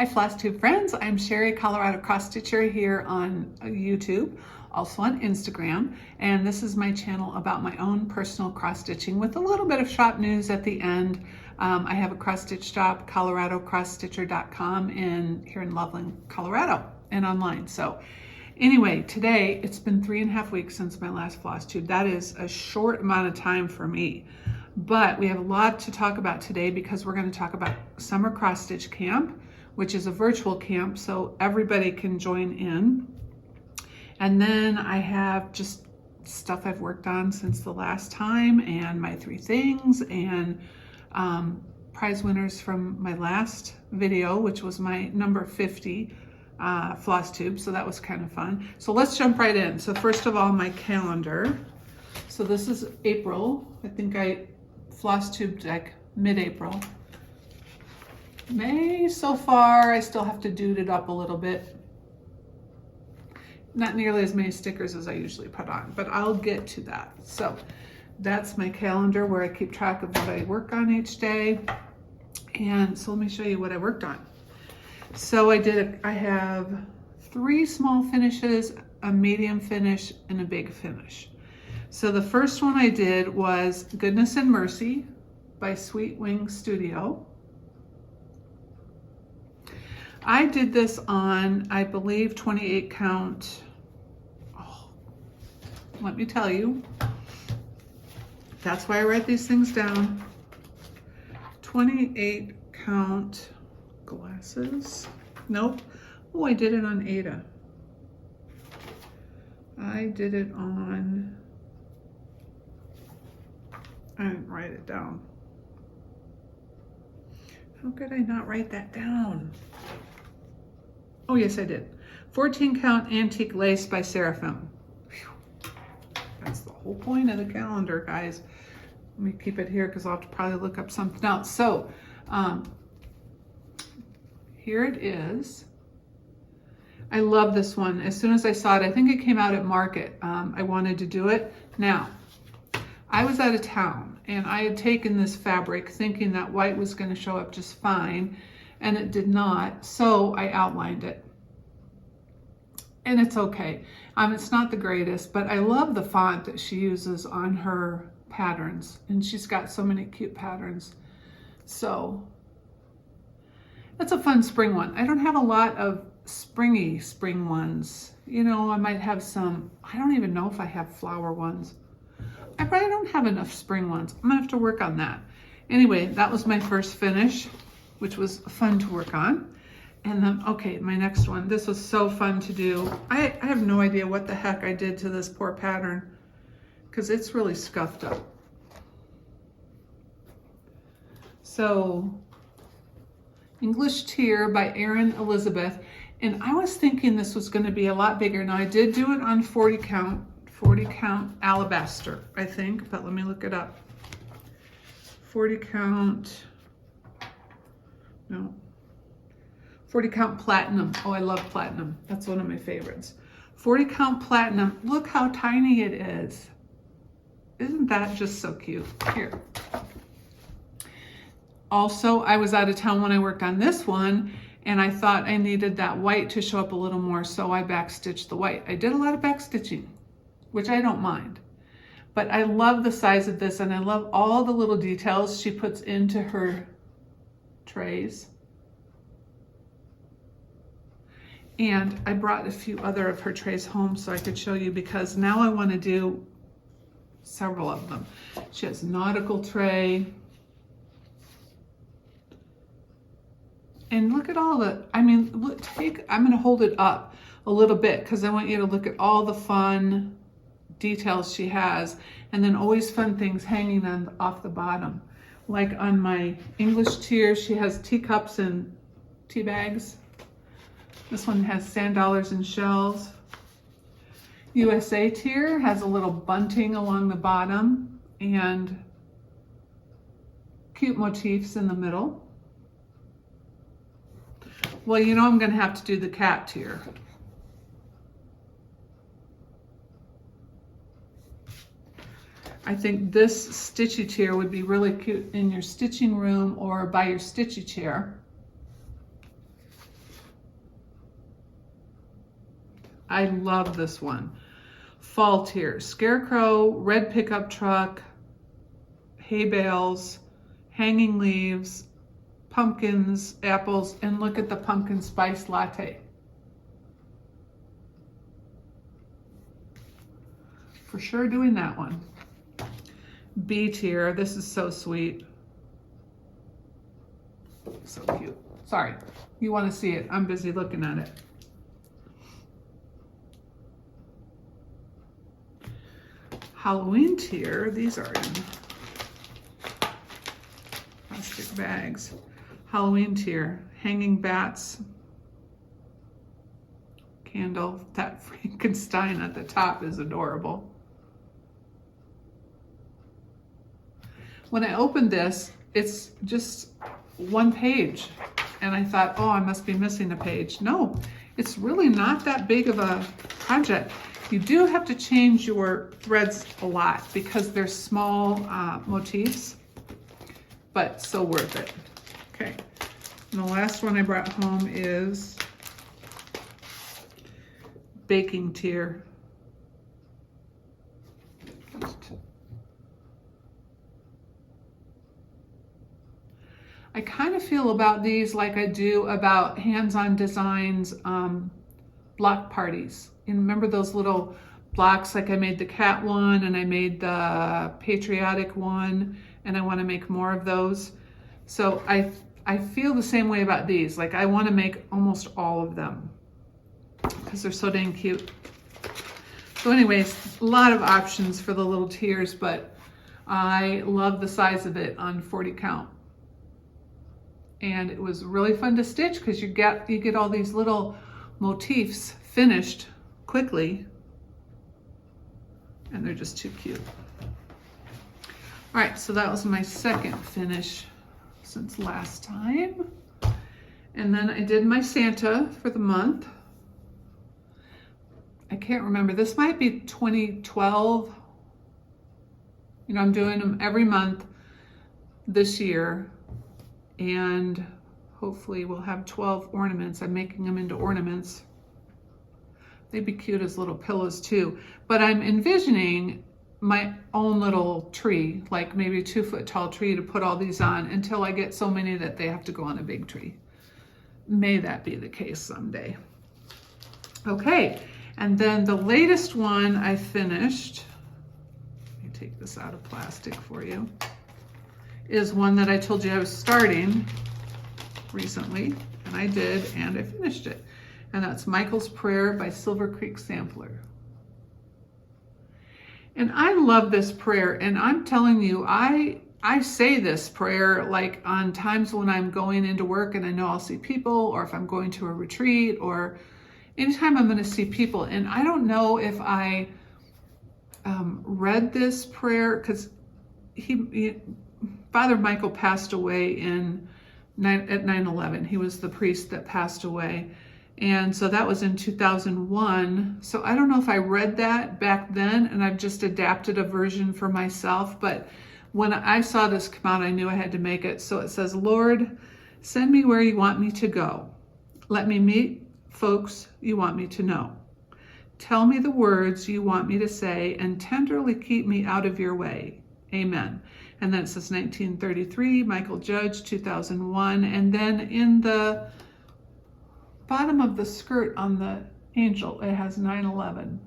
Hi FlossTube friends, I'm Sherry, ColoradoCrossStitcher here on YouTube, also on Instagram, and this is my channel about my own personal cross stitching with a little bit of shop news at the end. I have a cross stitch shop, ColoradoCrossStitcher.com, here in Loveland, Colorado, and online. So anyway, today it's been 3.5 weeks since my last FlossTube. That is a short amount of time for me. But we have a lot to talk about today because we're going to talk about Summer Cross Stitch Camp, which is a virtual camp so everybody can join in. And then I have just stuff I've worked on since the last time and my 3 things and prize winners from my last video, which was my number 50 FlossTube. So that was kind of fun. So let's jump right in. So first of all, my calendar. So this is April. I think I FlossTubed like mid-April. May so far, I still have to dude it up a little bit. Not nearly as many stickers as I usually put on, but I'll get to that. So that's my calendar where I keep track of what I work on each day. And so let me show you what I worked on. So I have 3 small finishes, a medium finish, and a big finish. So the first one I did was Goodness and Mercy by Sweet Wing Studio. I did this on, I believe, 28 count. Oh, let me tell you, that's why I write these things down. 28 count glasses. Nope. Oh, I did it on Ada. I did it on, I didn't write it down. How could I not write that down? Oh, yes, I did. 14 count antique lace by Seraphim. Whew. That's the whole point of the calendar, guys. Let me keep it here because I'll have to probably look up something else. So here it is. I love this one. As soon as I saw it, I think it came out at Market. I wanted to do it. Now, I was out of town and I had taken this fabric thinking that white was going to show up just fine, and it did not, so I outlined it. And it's okay. It's not the greatest, but I love the font that she uses on her patterns, and she's got so many cute patterns. So that's a fun spring one. I don't have a lot of springy spring ones. You know, I might have some, I don't even know if I have flower ones. I probably don't have enough spring ones. I'm gonna have to work on that. Anyway, that was my first finish, which was fun to work on. And then, okay, my next one. This was so fun to do. I have no idea what the heck I did to this poor pattern because it's really scuffed up. So, English Tear by Erin Elizabeth. And I was thinking this was going to be a lot bigger. Now, I did do it on 40 count alabaster, I think, but let me look it up. 40 count, no, 40 count platinum. Oh, I love platinum. That's one of my favorites. 40 count platinum. Look how tiny it is. Isn't that just so cute? Here. Also, I was out of town when I worked on this one, and I thought I needed that white to show up a little more, so I backstitched the white. I did a lot of backstitching, which I don't mind. But I love the size of this, and I love all the little details she puts into her trays. And I brought a few other of her trays home so I could show you, because now I want to do several of them. She has nautical tray. And look at all the, I mean, look, I'm going to hold it up a little bit because I want you to look at all the fun details she has, and then always fun things hanging on off the bottom. Like on my English Tear, she has teacups and tea bags. This one has sand dollars and shells. USA Tear has a little bunting along the bottom and cute motifs in the middle. Well, you know I'm going to have to do the cat tier. I think this Stitchy tier would be really cute in your stitching room or by your Stitchy chair. I love this one. Fall tier, scarecrow, red pickup truck, hay bales, hanging leaves, pumpkins, apples, and look at the pumpkin spice latte. For sure doing that one. B tier, this is so sweet. So cute. Sorry, you want to see it. I'm busy looking at it. Halloween tier, these are in plastic bags. Halloween tier, hanging bats, candle. That Frankenstein at the top is adorable. When I opened this, it's just one page. And I thought, oh, I must be missing a page. No, it's really not that big of a project. You do have to change your threads a lot because they're small motifs, but so worth it. Okay, and the last one I brought home is baking tier. I kind of feel about these like I do about hands-on designs, block parties. And remember those little blocks, like I made the cat one and I made the patriotic one, and I want to make more of those. So I feel the same way about these. Like I want to make almost all of them because they're so dang cute. So anyways, a lot of options for the little tiers, but I love the size of it on 40 count. And it was really fun to stitch because you get all these little motifs finished quickly, and they're just too cute. All right, so that was my second finish since last time. And then I did my Santa for the month. I can't remember, this might be 2012. You know, I'm doing them every month this year. And hopefully we'll have 12 ornaments. I'm making them into ornaments. They'd be cute as little pillows too. But I'm envisioning my own little tree, like maybe a 2-foot tall tree to put all these on until I get so many that they have to go on a big tree. May that be the case someday. Okay, and then the latest one I finished, let me take this out of plastic for you, is one that I told you I was starting recently, and I did, and I finished it. And that's Michael's Prayer by Silver Creek Sampler. And I love this prayer, and I'm telling you, I say this prayer like on times when I'm going into work and I know I'll see people, or if I'm going to a retreat, or anytime I'm going to see people. And I don't know if I read this prayer, because Father Michael passed away at 9/11. He was the priest that passed away. And so that was in 2001. So I don't know if I read that back then and I've just adapted a version for myself. But when I saw this come out, I knew I had to make it. So it says, Lord, send me where you want me to go. Let me meet folks you want me to know. Tell me the words you want me to say and tenderly keep me out of your way. Amen. And then it says 1933, Michael Judge, 2001. And then in the bottom of the skirt on the angel, it has 9/11.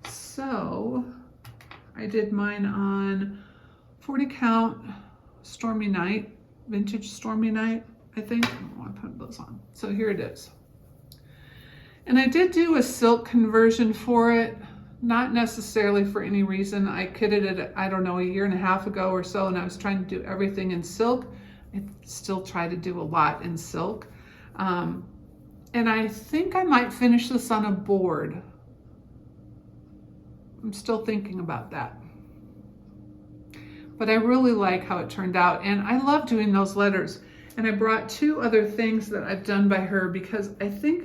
So I did mine on 40 count Stormy Night, vintage Stormy Night, I think. I want to put those on. So here it is. And I did do a silk conversion for it. Not necessarily for any reason. I kitted it, I don't know, a year and a half ago or so, and I was trying to do everything in silk. I still try to do a lot in silk. And I think I might finish this on a board. I'm still thinking about that. But I really like how it turned out, and I love doing those letters. And I brought 2 other things that I've done by her because I think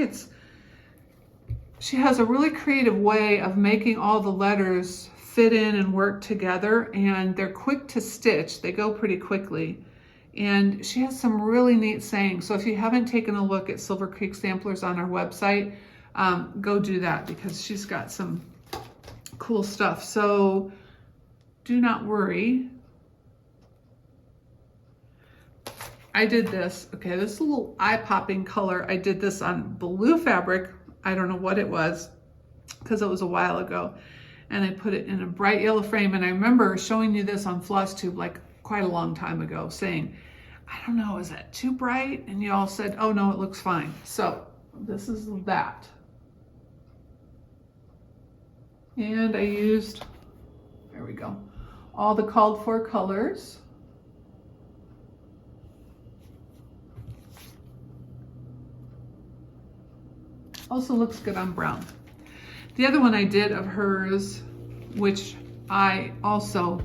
she has a really creative way of making all the letters fit in and work together, and they're quick to stitch. They go pretty quickly. And she has some really neat sayings. So if you haven't taken a look at Silver Creek Samplers on our website, go do that because she's got some cool stuff. So do not worry. I did this, okay, this is a little eye-popping color. I did this on blue fabric. I don't know what it was because it was a while ago. And I put it in a bright yellow frame. And I remember showing you this on FlossTube like quite a long time ago saying, I don't know, is that too bright? And you all said, oh no, it looks fine. So this is that. And I used, there we go, all the called for colors. Also looks good on brown. The other one I did of hers, which I also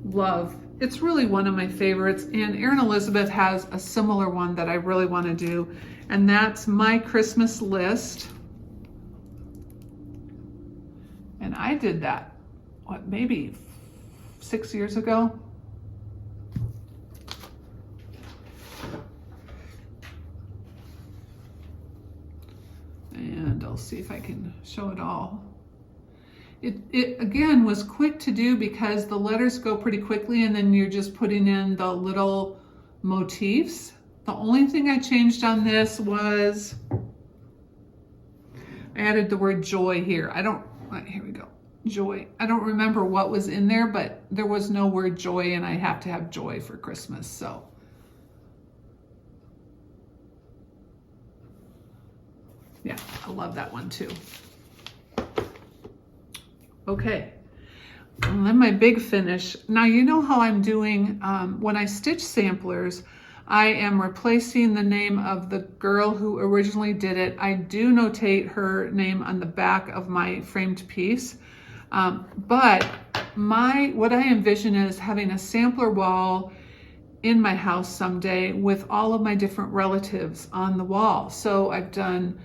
love, it's really one of my favorites, and Erin Elizabeth has a similar one that I really want to do, and that's My Christmas List. And I did that, what, maybe 6 years ago? And I'll see if I can show it all. It again was quick to do because the letters go pretty quickly and then you're just putting in the little motifs. The only thing I changed on this was I added the word joy here. Here we go, joy. I don't remember what was in there, but there was no word joy and I have to have joy for Christmas, so. Yeah, I love that one too. Okay, and then my big finish. Now you know how I'm doing, when I stitch samplers, I am replacing the name of the girl who originally did it. I do notate her name on the back of my framed piece, but what I envision is having a sampler wall in my house someday with all of my different relatives on the wall. So I've done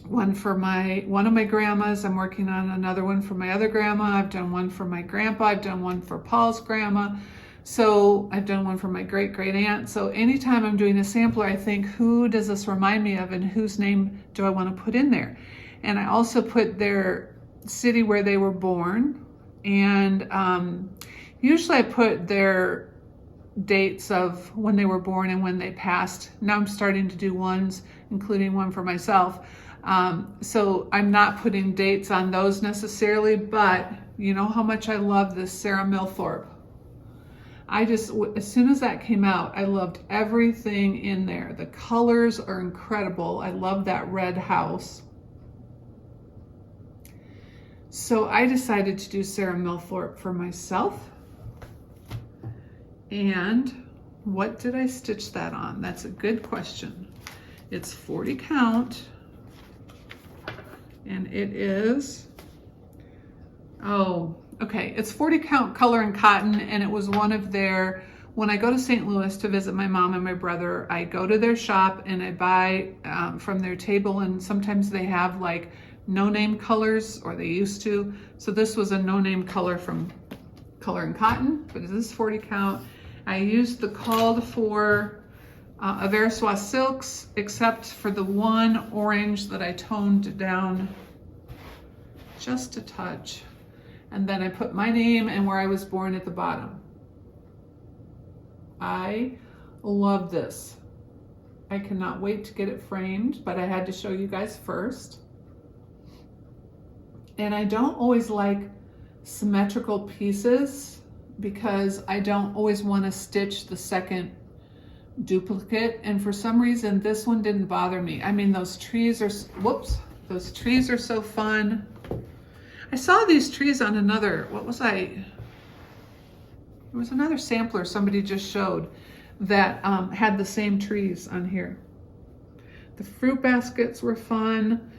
one for one of my grandmas. I'm working on another one for my other grandma. I've done one for my grandpa. I've done one for Paul's grandma. So I've done one for my great-great aunt. So anytime I'm doing a sampler, I think, who does this remind me of and whose name do I want to put in there? And I also put their city where they were born. And usually I put their dates of when they were born and when they passed. Now I'm starting to do ones, including one for myself. So I'm not putting dates on those necessarily, but you know how much I love this Sarah Milthorpe. As soon as that came out, I loved everything in there. The colors are incredible. I love that red house. So I decided to do Sarah Milthorpe for myself. And what did I stitch that on? That's a good question. It's 40 count. And it is, okay, it's 40 count color and cotton, and it was one of their, when I go to St. Louis to visit my mom and my brother, I go to their shop and I buy from their table, and sometimes they have like no-name colors, or they used to. So this was a no-name color from Color and Cotton, but this is 40 count. I used the called for Aversois silks, except for the one orange that I toned down just a touch. And then I put my name and where I was born at the bottom. I love this. I cannot wait to get it framed, but I had to show you guys first. And I don't always like symmetrical pieces because I don't always want to stitch the second duplicate, and for some reason this one didn't bother me. I mean, those trees are, those trees are so fun. I saw these trees on another, there was another sampler somebody just showed that had the same trees on here. The fruit baskets were fun.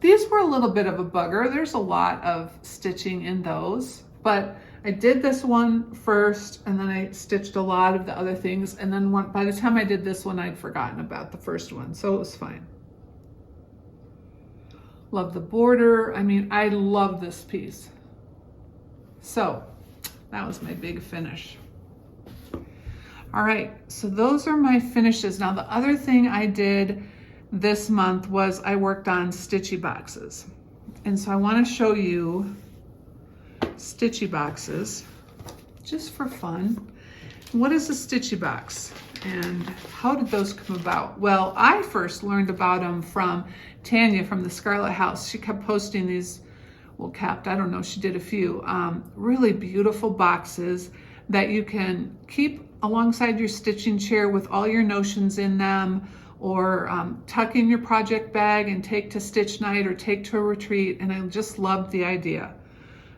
These were a little bit of a bugger. There's a lot of stitching in those, but I did this one first and then I stitched a lot of the other things, and then by the time I did this one, I'd forgotten about the first one, so it was fine. Love the border. I mean, I love this piece. So that was my big finish. All right, so those are my finishes. Now the other thing I did this month was I worked on Stitchy boxes. And so I want to show you Stitchy boxes just for fun. What is a Stitchy box and how did those come about? Well, I first learned about them from Tanya from the Scarlet House. She kept posting these, well, I don't know, she did a few really beautiful boxes that you can keep alongside your stitching chair with all your notions in them, or tuck in your project bag and take to stitch night or take to a retreat. And I just loved the idea.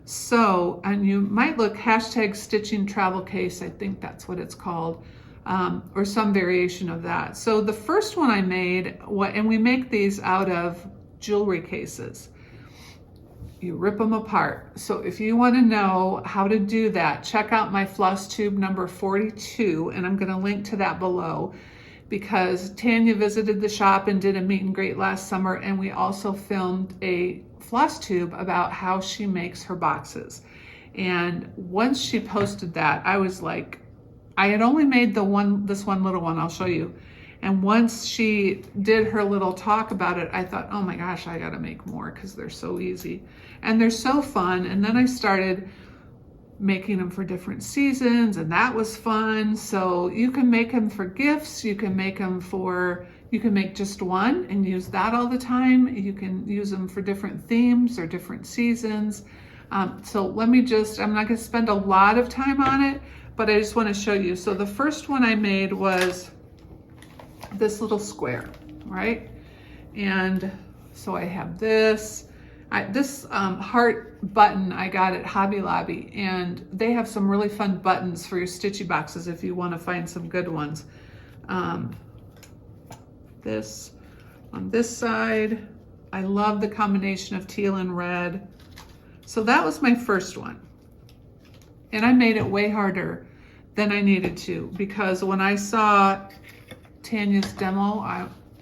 So, and you might look hashtag stitching travel case, I think that's what it's called, or some variation of that. So the first one I made, and we make these out of jewelry cases. You rip them apart. So if you want to know how to do that, check out my FlossTube number 42, and I'm going to link to that below, because Tanya visited the shop and did a meet and greet last summer, and we also filmed a FlossTube about how she makes her boxes. And once she posted that, I was like, I had only made this one little one, I'll show you. And once she did her little talk about it, I thought, oh my gosh, I gotta make more because they're so easy. And they're so fun. And then I started making them for different seasons, and that was fun. So you can make them for gifts, you can make them for, you can make just one and use that all the time. You can use them for different themes or different seasons. So let me just, I'm not gonna spend a lot of time on it, but I just wanna show you. So the first one I made was this little square, right? And so I have this. This heart button I got at Hobby Lobby, and they have some really fun buttons for your Stitchy boxes if you want to find some good ones. This on this side, I love the combination of teal and red. So that was my first one. And I made it way harder than I needed to, because when I saw Tanya's demo,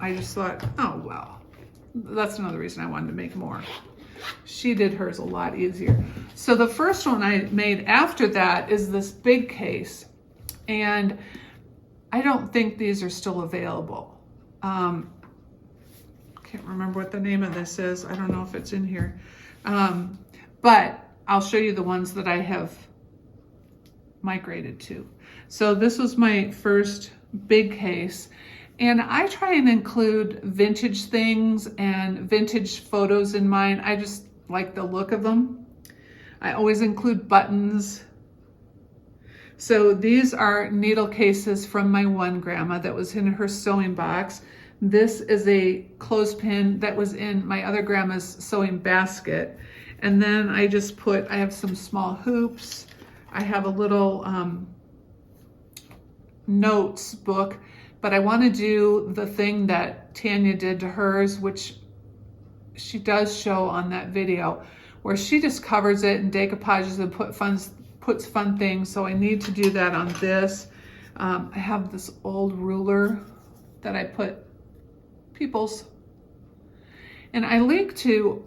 I just thought, oh, well, that's another reason I wanted to make more. She did hers a lot easier. So the first one I made after that is this big case. And I don't think these are still available. Can't remember what the name of this is. I don't know if it's in here. But I'll show you the ones that I have migrated to. So this was my first big case. And I try and include vintage things and vintage photos in mine. I just like the look of them. I always include buttons. So these are needle cases from my one grandma that was in her sewing box. This is a clothespin that was in my other grandma's sewing basket. And then I just I have some small hoops. I have a little notes book. But I want to do the thing that Tanya did to hers, which she does show on that video, where she just covers it and decoupages and puts fun things. So I need to do that on this. I have this old ruler that I put people's. And I link to,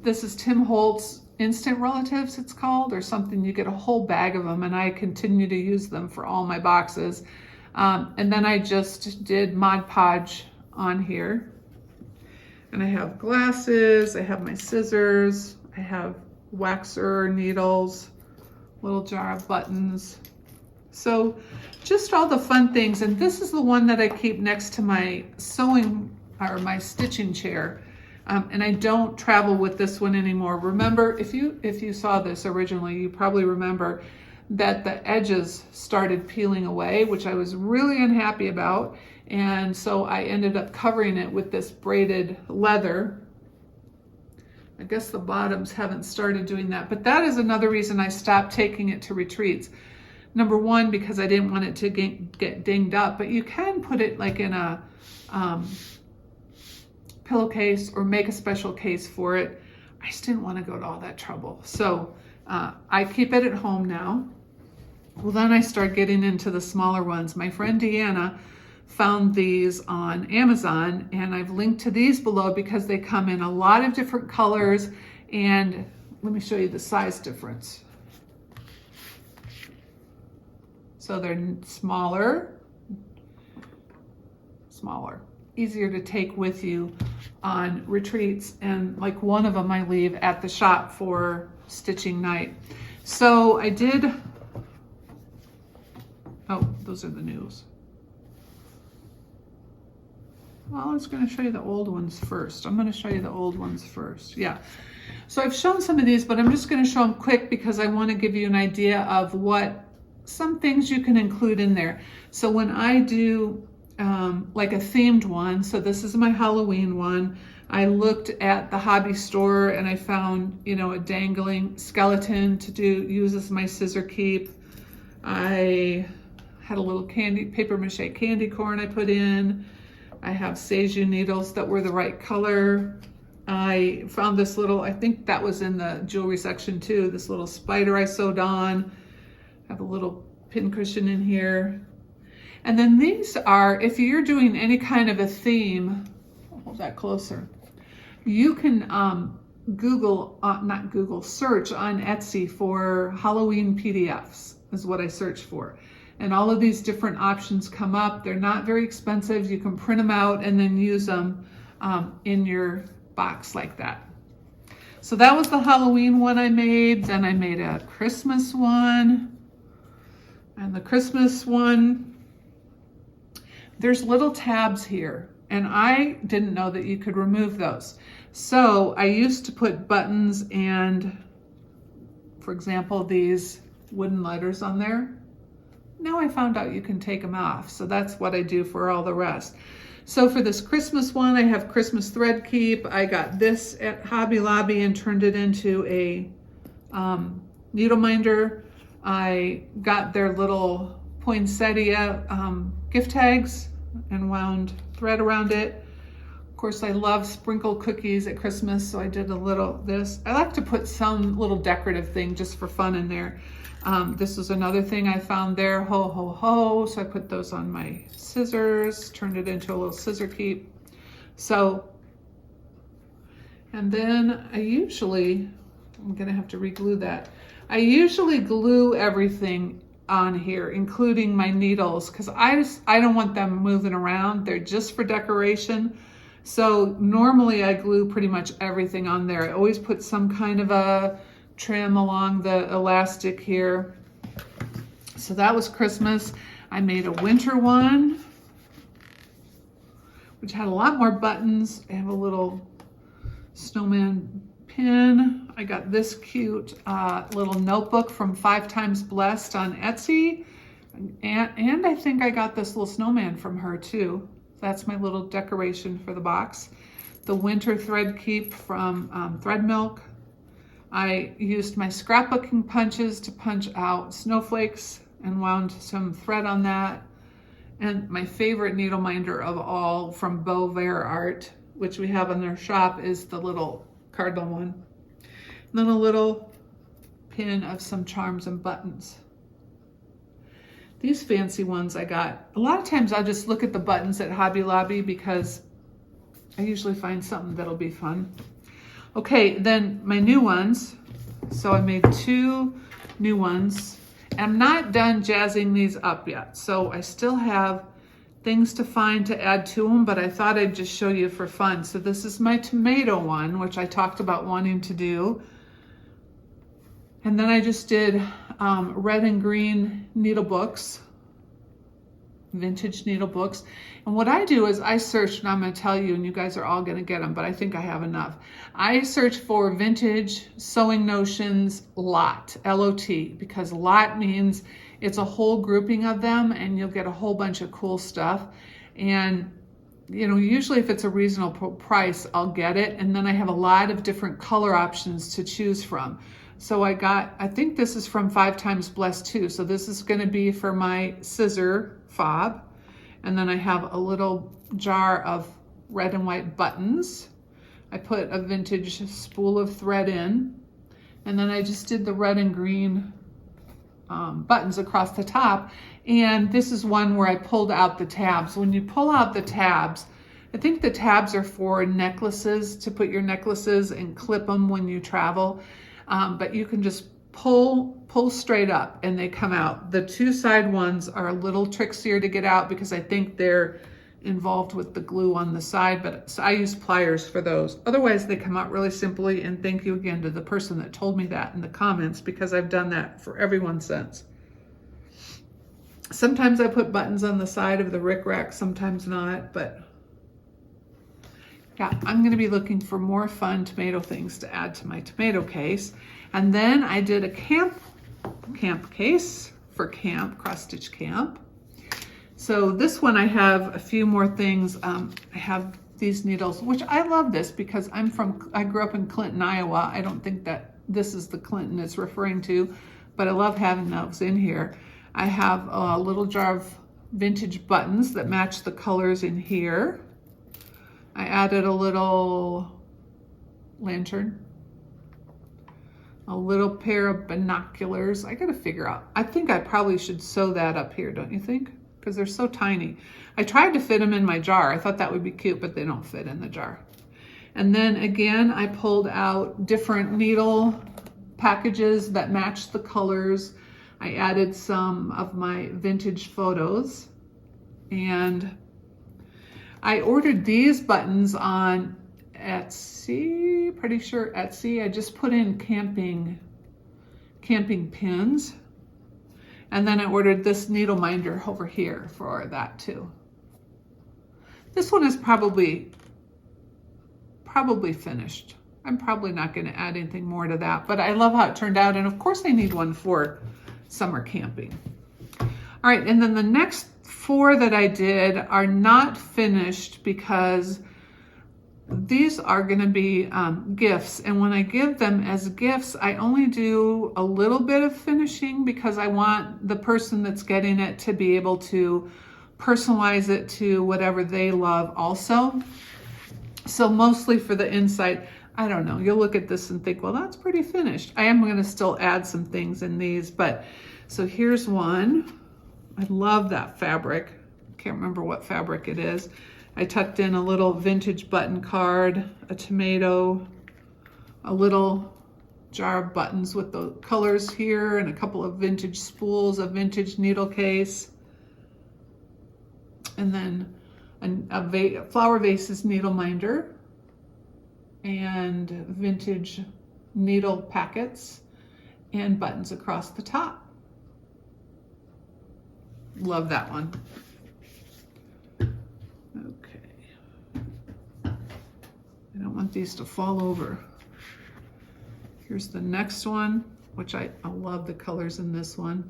this is Tim Holtz Instant Relatives, it's called, or something. You get a whole bag of them, and I continue to use them for all my boxes. And then I just did Mod Podge on here. And I have glasses, I have my scissors, I have waxer, needles, little jar of buttons. So just all the fun things. And this is the one that I keep next to my sewing or my stitching chair. And I don't travel with this one anymore. Remember, if you saw this originally, you probably remember that the edges started peeling away, which I was really unhappy about. And so I ended up covering it with this braided leather. I guess the bottoms haven't started doing that, but that is another reason I stopped taking it to retreats. Number one, because I didn't want it to get dinged up, but you can put it like in a pillowcase or make a special case for it. I just didn't want to go to all that trouble. So I keep it at home now. Well, then I start getting into the smaller ones. My friend Deanna found these on Amazon, and I've linked to these below because they come in a lot of different colors. And let me show you the size difference. So they're smaller, easier to take with you on retreats. And like one of them I leave at the shop for stitching night. So I did, oh, those are the news. Well, I was going to show you the old ones first. I'm going to show you the old ones first. Yeah. So I've shown some of these, but I'm just going to show them quick because I want to give you an idea of what some things you can include in there. So when I do like a themed one, so this is my Halloween one, I looked at the hobby store and I found, you know, a dangling skeleton to use as my scissor keep. I had a little paper mache candy corn I put in. I have seiju needles that were the right color. I found this little, I think that was in the jewelry section too, this little spider I sewed on. I have a little pin cushion in here. And then these are, if you're doing any kind of a theme, hold that closer, you can search on Etsy for Halloween PDFs is what I searched for. And all of these different options come up. They're not very expensive. You can print them out and then use them in your box like that. So that was the Halloween one I made. Then I made a Christmas one. And the Christmas one, there's little tabs here. And I didn't know that you could remove those. So I used to put buttons and, for example, these wooden letters on there. Now I found out you can take them off. So that's what I do for all the rest. So for this Christmas one, I have Christmas thread keep. I got this at Hobby Lobby and turned it into a needle minder. I got their little poinsettia gift tags and wound thread around it. Of course, I love sprinkle cookies at Christmas, so I did a little this. I like to put some little decorative thing just for fun in there. This was another thing I found there, ho, ho, ho. So I put those on my scissors, turned it into a little scissor keep. So, and then I'm gonna have to re-glue that. I usually glue everything on here, including my needles, because I don't want them moving around. They're just for decoration. So normally I glue pretty much everything on there. I always put some kind of a trim along the elastic here. So that was Christmas. I made a winter one, which had a lot more buttons. I have a little snowman pin. I got this cute little notebook from 5 Times Blessed on Etsy. And I think I got this little snowman from her too. That's my little decoration for the box. The winter thread keep from Thread Milk. I used my scrapbooking punches to punch out snowflakes and wound some thread on that. And my favorite needle minder of all from Beauvais Art, which we have in their shop, is the little cardinal one. And then a little pin of some charms and buttons. These fancy ones I got. A lot of times I'll just look at the buttons at Hobby Lobby because I usually find something that'll be fun. Okay, then my new ones. So I made 2 new ones. I'm not done jazzing these up yet. So I still have things to find to add to them, but I thought I'd just show you for fun. So this is my tomato one, which I talked about wanting to do. And then I just did red and green needle books, vintage needle books. And what I do is I search, and I'm going to tell you, and you guys are all going to get them, but I think I have enough. I search for vintage sewing notions lot, L-O-T, because lot means it's a whole grouping of them and you'll get a whole bunch of cool stuff. And you know, usually if it's a reasonable price, I'll get it. And then I have a lot of different color options to choose from. So I think this is from 5 Times Blessed too. So this is going to be for my scissor fob. And then I have a little jar of red and white buttons. I put a vintage spool of thread in. And then I just did the red and green buttons across the top. And this is one where I pulled out the tabs. When you pull out the tabs, I think the tabs are for necklaces, to put your necklaces and clip them when you travel. But you can just pull straight up and they come out. The two side ones are a little trickier to get out because I think they're involved with the glue on the side, but so I use pliers for those. Otherwise they come out really simply, and thank you again to the person that told me that in the comments, because I've done that for everyone since. Sometimes I put buttons on the side of the rickrack, sometimes not, but yeah, I'm gonna be looking for more fun tomato things to add to my tomato case. And then I did a camp case for camp, cross stitch camp. So this one I have a few more things. I have these needles, which I love this because I grew up in Clinton, Iowa. I don't think that this is the Clinton it's referring to, but I love having those in here. I have a little jar of vintage buttons that match the colors in here. I added a little lantern, a little pair of binoculars. I gotta figure out, I think I probably should sew that up here, don't you think? Because they're so tiny. I tried to fit them in my jar. I thought that would be cute, but they don't fit in the jar. And then again, I pulled out different needle packages that match the colors. I added some of my vintage photos, and I ordered these buttons on Etsy, pretty sure Etsy. I just put in camping pins. And then I ordered this needle minder over here for that too. This one is probably finished. I'm probably not going to add anything more to that, but I love how it turned out. And of course I need one for summer camping. All right, and then the next 4 that I did are not finished because these are going to be gifts, and when I give them as gifts, I only do a little bit of finishing because I want the person that's getting it to be able to personalize it to whatever they love also. So mostly for the inside, I don't know, you'll look at this and think, well, that's pretty finished. I am going to still add some things in these, but so here's one. I love that fabric. Can't remember what fabric it is. I tucked in a little vintage button card, a tomato, a little jar of buttons with the colors here, and a couple of vintage spools, a vintage needle case, and then a flower vases needle minder, and vintage needle packets, and buttons across the top. Love that one. I don't want these to fall over. Here's the next one, which I love the colors in this one.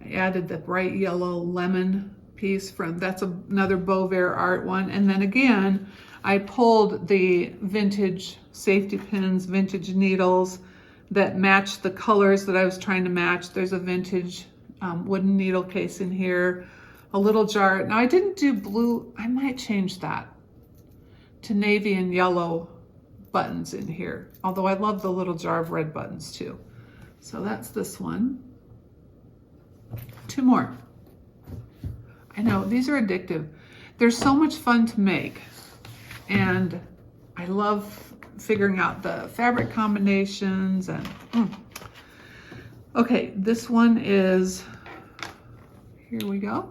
I added the bright yellow lemon piece from, that's another Beauvais art one. And then again, I pulled the vintage safety pins, vintage needles that match the colors that I was trying to match. There's a vintage wooden needle case in here, a little jar. Now I didn't do blue, I might change that to navy and yellow buttons in here, although I love the little jar of red buttons too. So that's this one. 2 more. I know, these are addictive. They're so much fun to make, and I love figuring out the fabric combinations and Okay, this one is, here we go.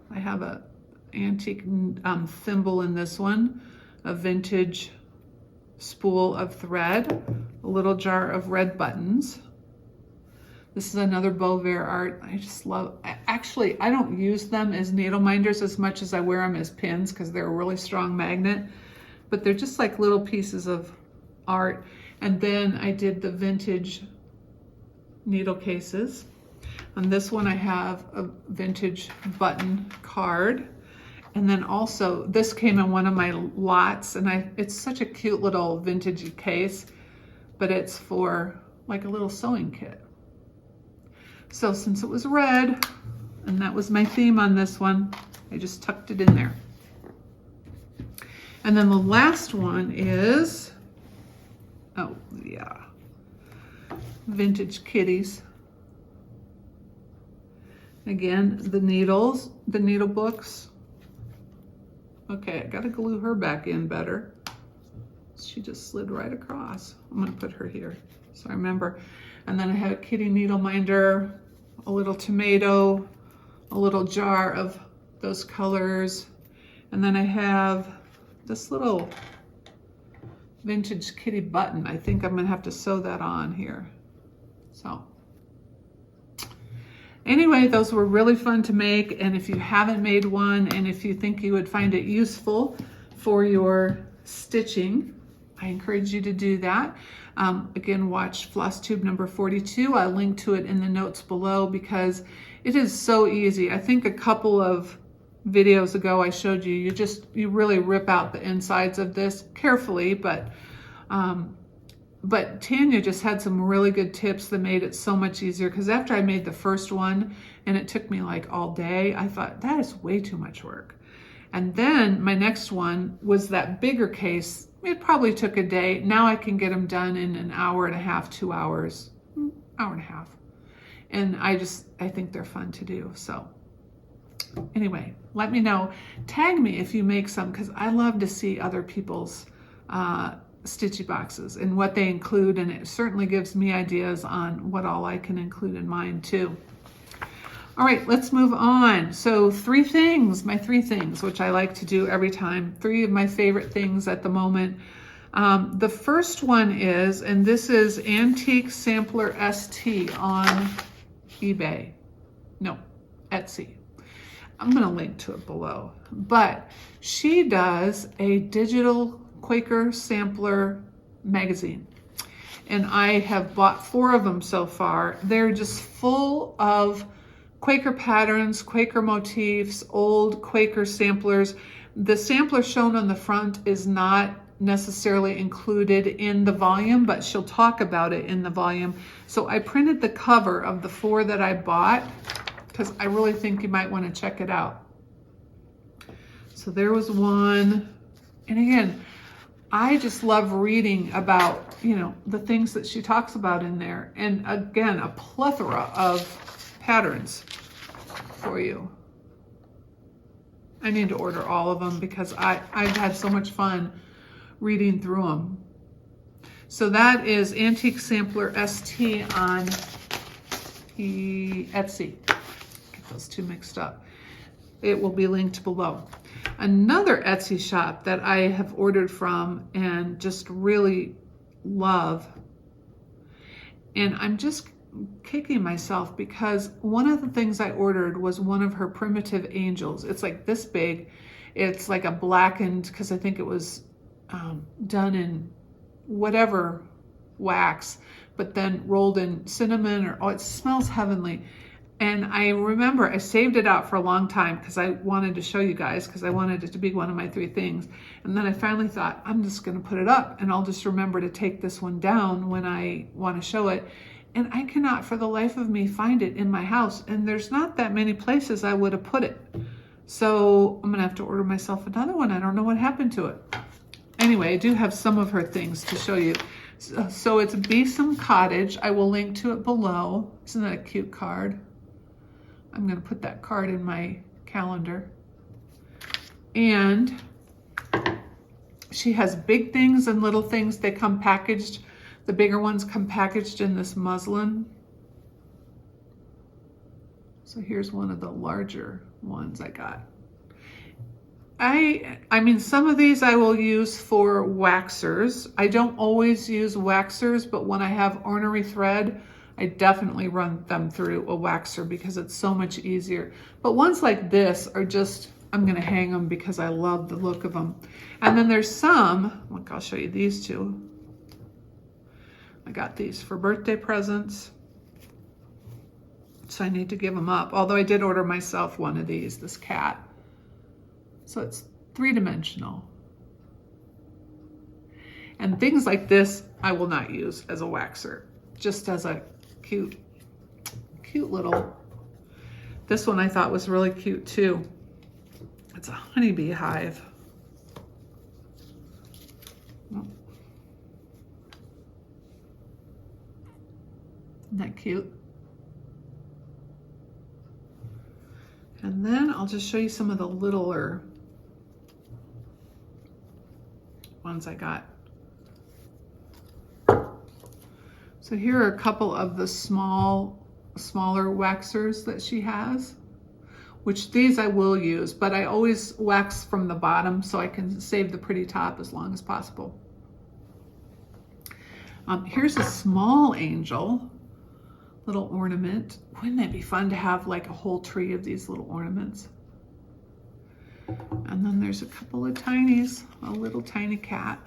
I have a antique thimble in this one, a vintage spool of thread, a little jar of red buttons. This is another Beauvais art. I just love, actually, I don't use them as needle minders as much as I wear them as pins because they're a really strong magnet, but they're just like little pieces of art. And then I did the vintage needle cases. On this one I have a vintage button card. And then also, this came in one of my lots, and it's such a cute little vintage case, but it's for like a little sewing kit. So since it was red, and that was my theme on this one, I just tucked it in there. And then the last one is, oh yeah, vintage kitties. Again, the needles, the needle books. Okay, I gotta glue her back in better. She just slid right across. I'm gonna put her here, so I remember. And then I had a kitty needle minder, a little tomato, a little jar of those colors. And then I have this little vintage kitty button. I think I'm gonna have to sew that on here. So anyway, those were really fun to make. And if you haven't made one, and if you think you would find it useful for your stitching, I encourage you to do that. Again, watch FlossTube number 42. I'll link to it in the notes below because it is so easy. I think a couple of videos ago I showed you, you really rip out the insides of this carefully, but Tanya just had some really good tips that made it so much easier, because after I made the first one and it took me like all day, I thought that is way too much work. And then my next one was that bigger case. It probably took a day. Now I can get them done in an hour and a half, 2 hours, hour and a half. And I think they're fun to do. So anyway, let me know. Tag me if you make some, because I love to see other people's stitchy boxes and what they include. And it certainly gives me ideas on what all I can include in mine too. All right, let's move on. So my three things, which I like to do every time, 3 of my favorite things at the moment. The first one is, and this is Antique Sampler ST on eBay. No, Etsy. I'm gonna link to it below. But she does a digital Quaker sampler magazine. And I have bought 4 of them so far. They're just full of Quaker patterns, Quaker motifs, old Quaker samplers. The sampler shown on the front is not necessarily included in the volume, but she'll talk about it in the volume. So I printed the cover of the 4 that I bought because I really think you might want to check it out. So there was one. And again, I just love reading about, the things that she talks about in there. And again, a plethora of patterns for you. I need to order all of them because I've had so much fun reading through them. So that is Antique Sampler ST on Etsy. Get those 2 mixed up. It will be linked below. Another Etsy shop that I have ordered from and just really love, and I'm just kicking myself because one of the things I ordered was one of her primitive angels. It's like this big. It's like a blackened, because I think it was done in whatever wax, but then rolled in cinnamon, or it smells heavenly. And I remember I saved it out for a long time because I wanted to show you guys, because I wanted it to be one of my 3 things. And then I finally thought, I'm just going to put it up and I'll just remember to take this one down when I want to show it. And I cannot for the life of me find it in my house. And there's not that many places I would have put it. So I'm going to have to order myself another one. I don't know what happened to it. Anyway, I do have some of her things to show you. So it's Besom Cottage. I will link to it below. Isn't that a cute card? I'm going to put that card in my calendar. And she has big things and little things. They come packaged. The bigger ones come packaged in this muslin. So here's one of the larger ones I got. I mean, some of these I will use for waxers. I don't always use waxers, but when I have ornery thread, I definitely run them through a waxer because it's so much easier. But ones like this are just, I'm gonna hang them because I love the look of them. And then there's some, look, I'll show you these 2. I got these for birthday presents. So I need to give them up. Although I did order myself one of these, this cat. So it's 3-dimensional. And things like this, I will not use as a waxer, just as a cute little. This one I thought was really cute too. It's a honeybee hive. Isn't that cute? And then I'll just show you some of the littler ones I got. So here are a couple of the smaller waxers that she has, which these I will use, but I always wax from the bottom so I can save the pretty top as long as possible. Here's a small angel, little ornament. Wouldn't it be fun to have like a whole tree of these little ornaments? And then there's a couple of tinies, a little tiny cat,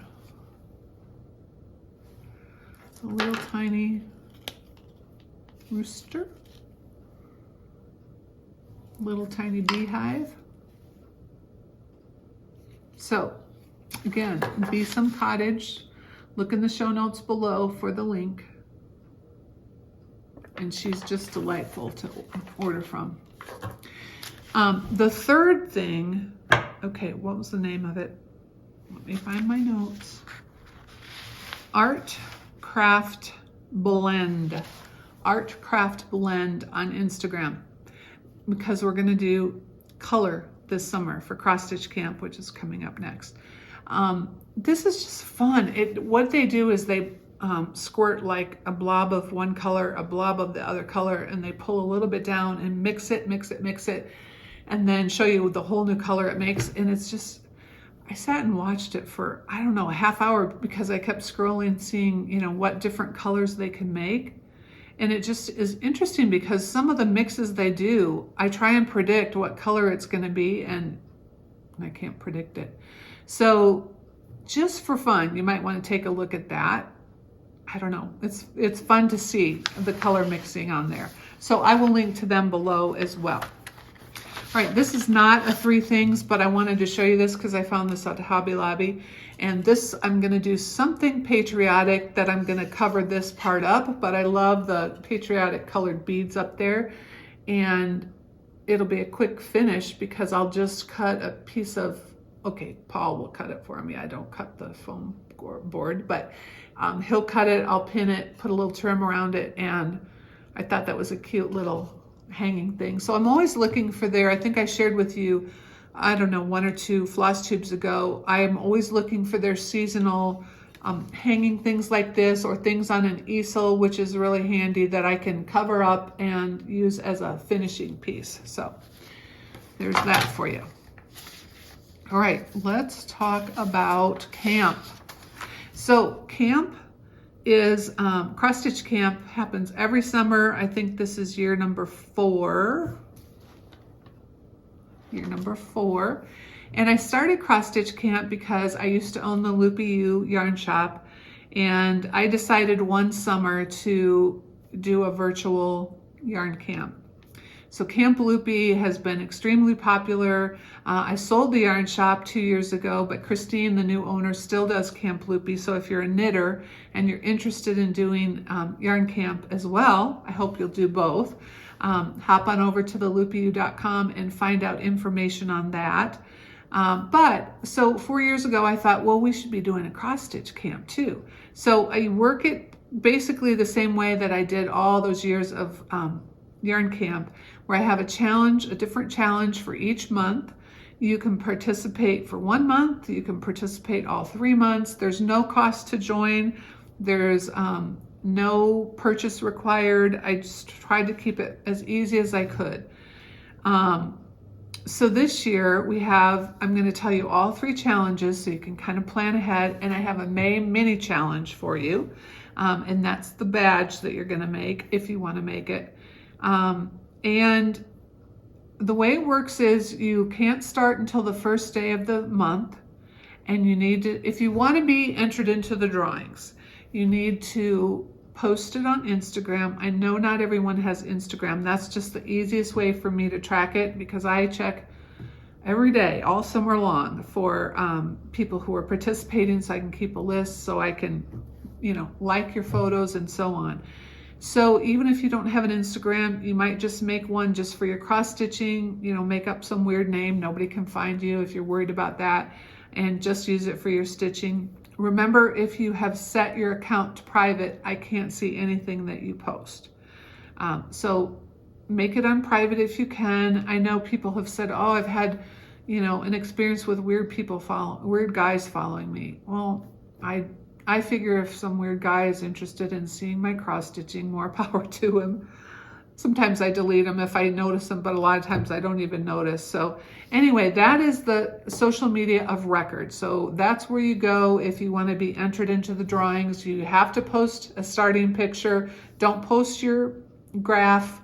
a little tiny rooster, little tiny beehive. So again, Be Some Cottage. Look in the show notes below for the link. And she's just delightful to order from. The third thing, okay, what was the name of it? Let me find my notes. Art Craft Blend. Art Craft Blend on Instagram. Because we're gonna do color this summer for Cross Stitch Camp, which is coming up next. This is just fun. What they do is they squirt like a blob of one color, a blob of the other color, and they pull a little bit down and mix it, and then show you the whole new color it makes. And it's just, I sat and watched it for, I don't know, a half hour because I kept scrolling, seeing, you know, what different colors they can make. And it just is interesting because some of the mixes they do, I try and predict what color it's going to be, and I can't predict it. So just for fun, you might want to take a look at that. I don't know. It's fun to see the color mixing on there. So I will link to them below as well. All right, this is not a 3 things, but I wanted to show you this because I found this at Hobby Lobby. And this, I'm going to do something patriotic that I'm going to cover this part up, but I love the patriotic colored beads up there. And it'll be a quick finish because I'll just cut a piece of, okay, Paul will cut it for me. I don't cut the foam board, but he'll cut it, I'll pin it, put a little trim around it, and I thought that was a cute little hanging thing. So I'm always looking for I think I shared with you, I don't know, 1 or 2 FlossTubes ago, I am always looking for their seasonal hanging things like this, or things on an easel, which is really handy that I can cover up and use as a finishing piece. So there's that for you. All right, let's talk about camp. So camp is, Cross Stitch Camp happens every summer. I think this is year number 4. And I started Cross Stitch Camp because I used to own the Loopy U yarn shop, and I decided one summer to do a virtual yarn camp. So Camp Loopy has been extremely popular. I sold the yarn shop 2 years ago, but Christine, the new owner, still does Camp Loopy. So if you're a knitter and you're interested in doing yarn camp as well, I hope you'll do both. Hop on over to theloopyu.com and find out information on that. So 4 years ago, I thought, well, we should be doing a cross stitch camp too. So I work it basically the same way that I did all those years of yarn camp, where I have a challenge, a different challenge for each month. You can participate for 1 month, you can participate all 3 months. There's no cost to join. There's no purchase required. I just tried to keep it as easy as I could. So this year we have, I'm going to tell you all 3 challenges so you can kind of plan ahead, and I have a May mini challenge for you. And that's the badge that you're going to make if you want to make it. And the way it works is you can't start until the first day of the month, and you need to, if you want to be entered into the drawings, you need to post it on Instagram. I know not everyone has Instagram. That's just the easiest way for me to track it, because I check every day, all summer long, for people who are participating, so I can keep a list, so I can, you know, like your photos and so on. So even if you don't have an Instagram, you might just make one just for your cross stitching, you know, make up some weird name. Nobody can find you if you're worried about that, and just use it for your stitching. Remember, if you have set your account to private, I can't see anything that you post. So make it on private if you can. I know people have said, oh, I've had, you know, an experience with weird guys following me. Well, I I figure if some weird guy is interested in seeing my cross stitching, more power to him. Sometimes I delete them if I notice them, but a lot of times I don't even notice. So anyway, that is the social media of record. So that's where you go if you want to be entered into the drawings. You have to post a starting picture. Don't post your graph.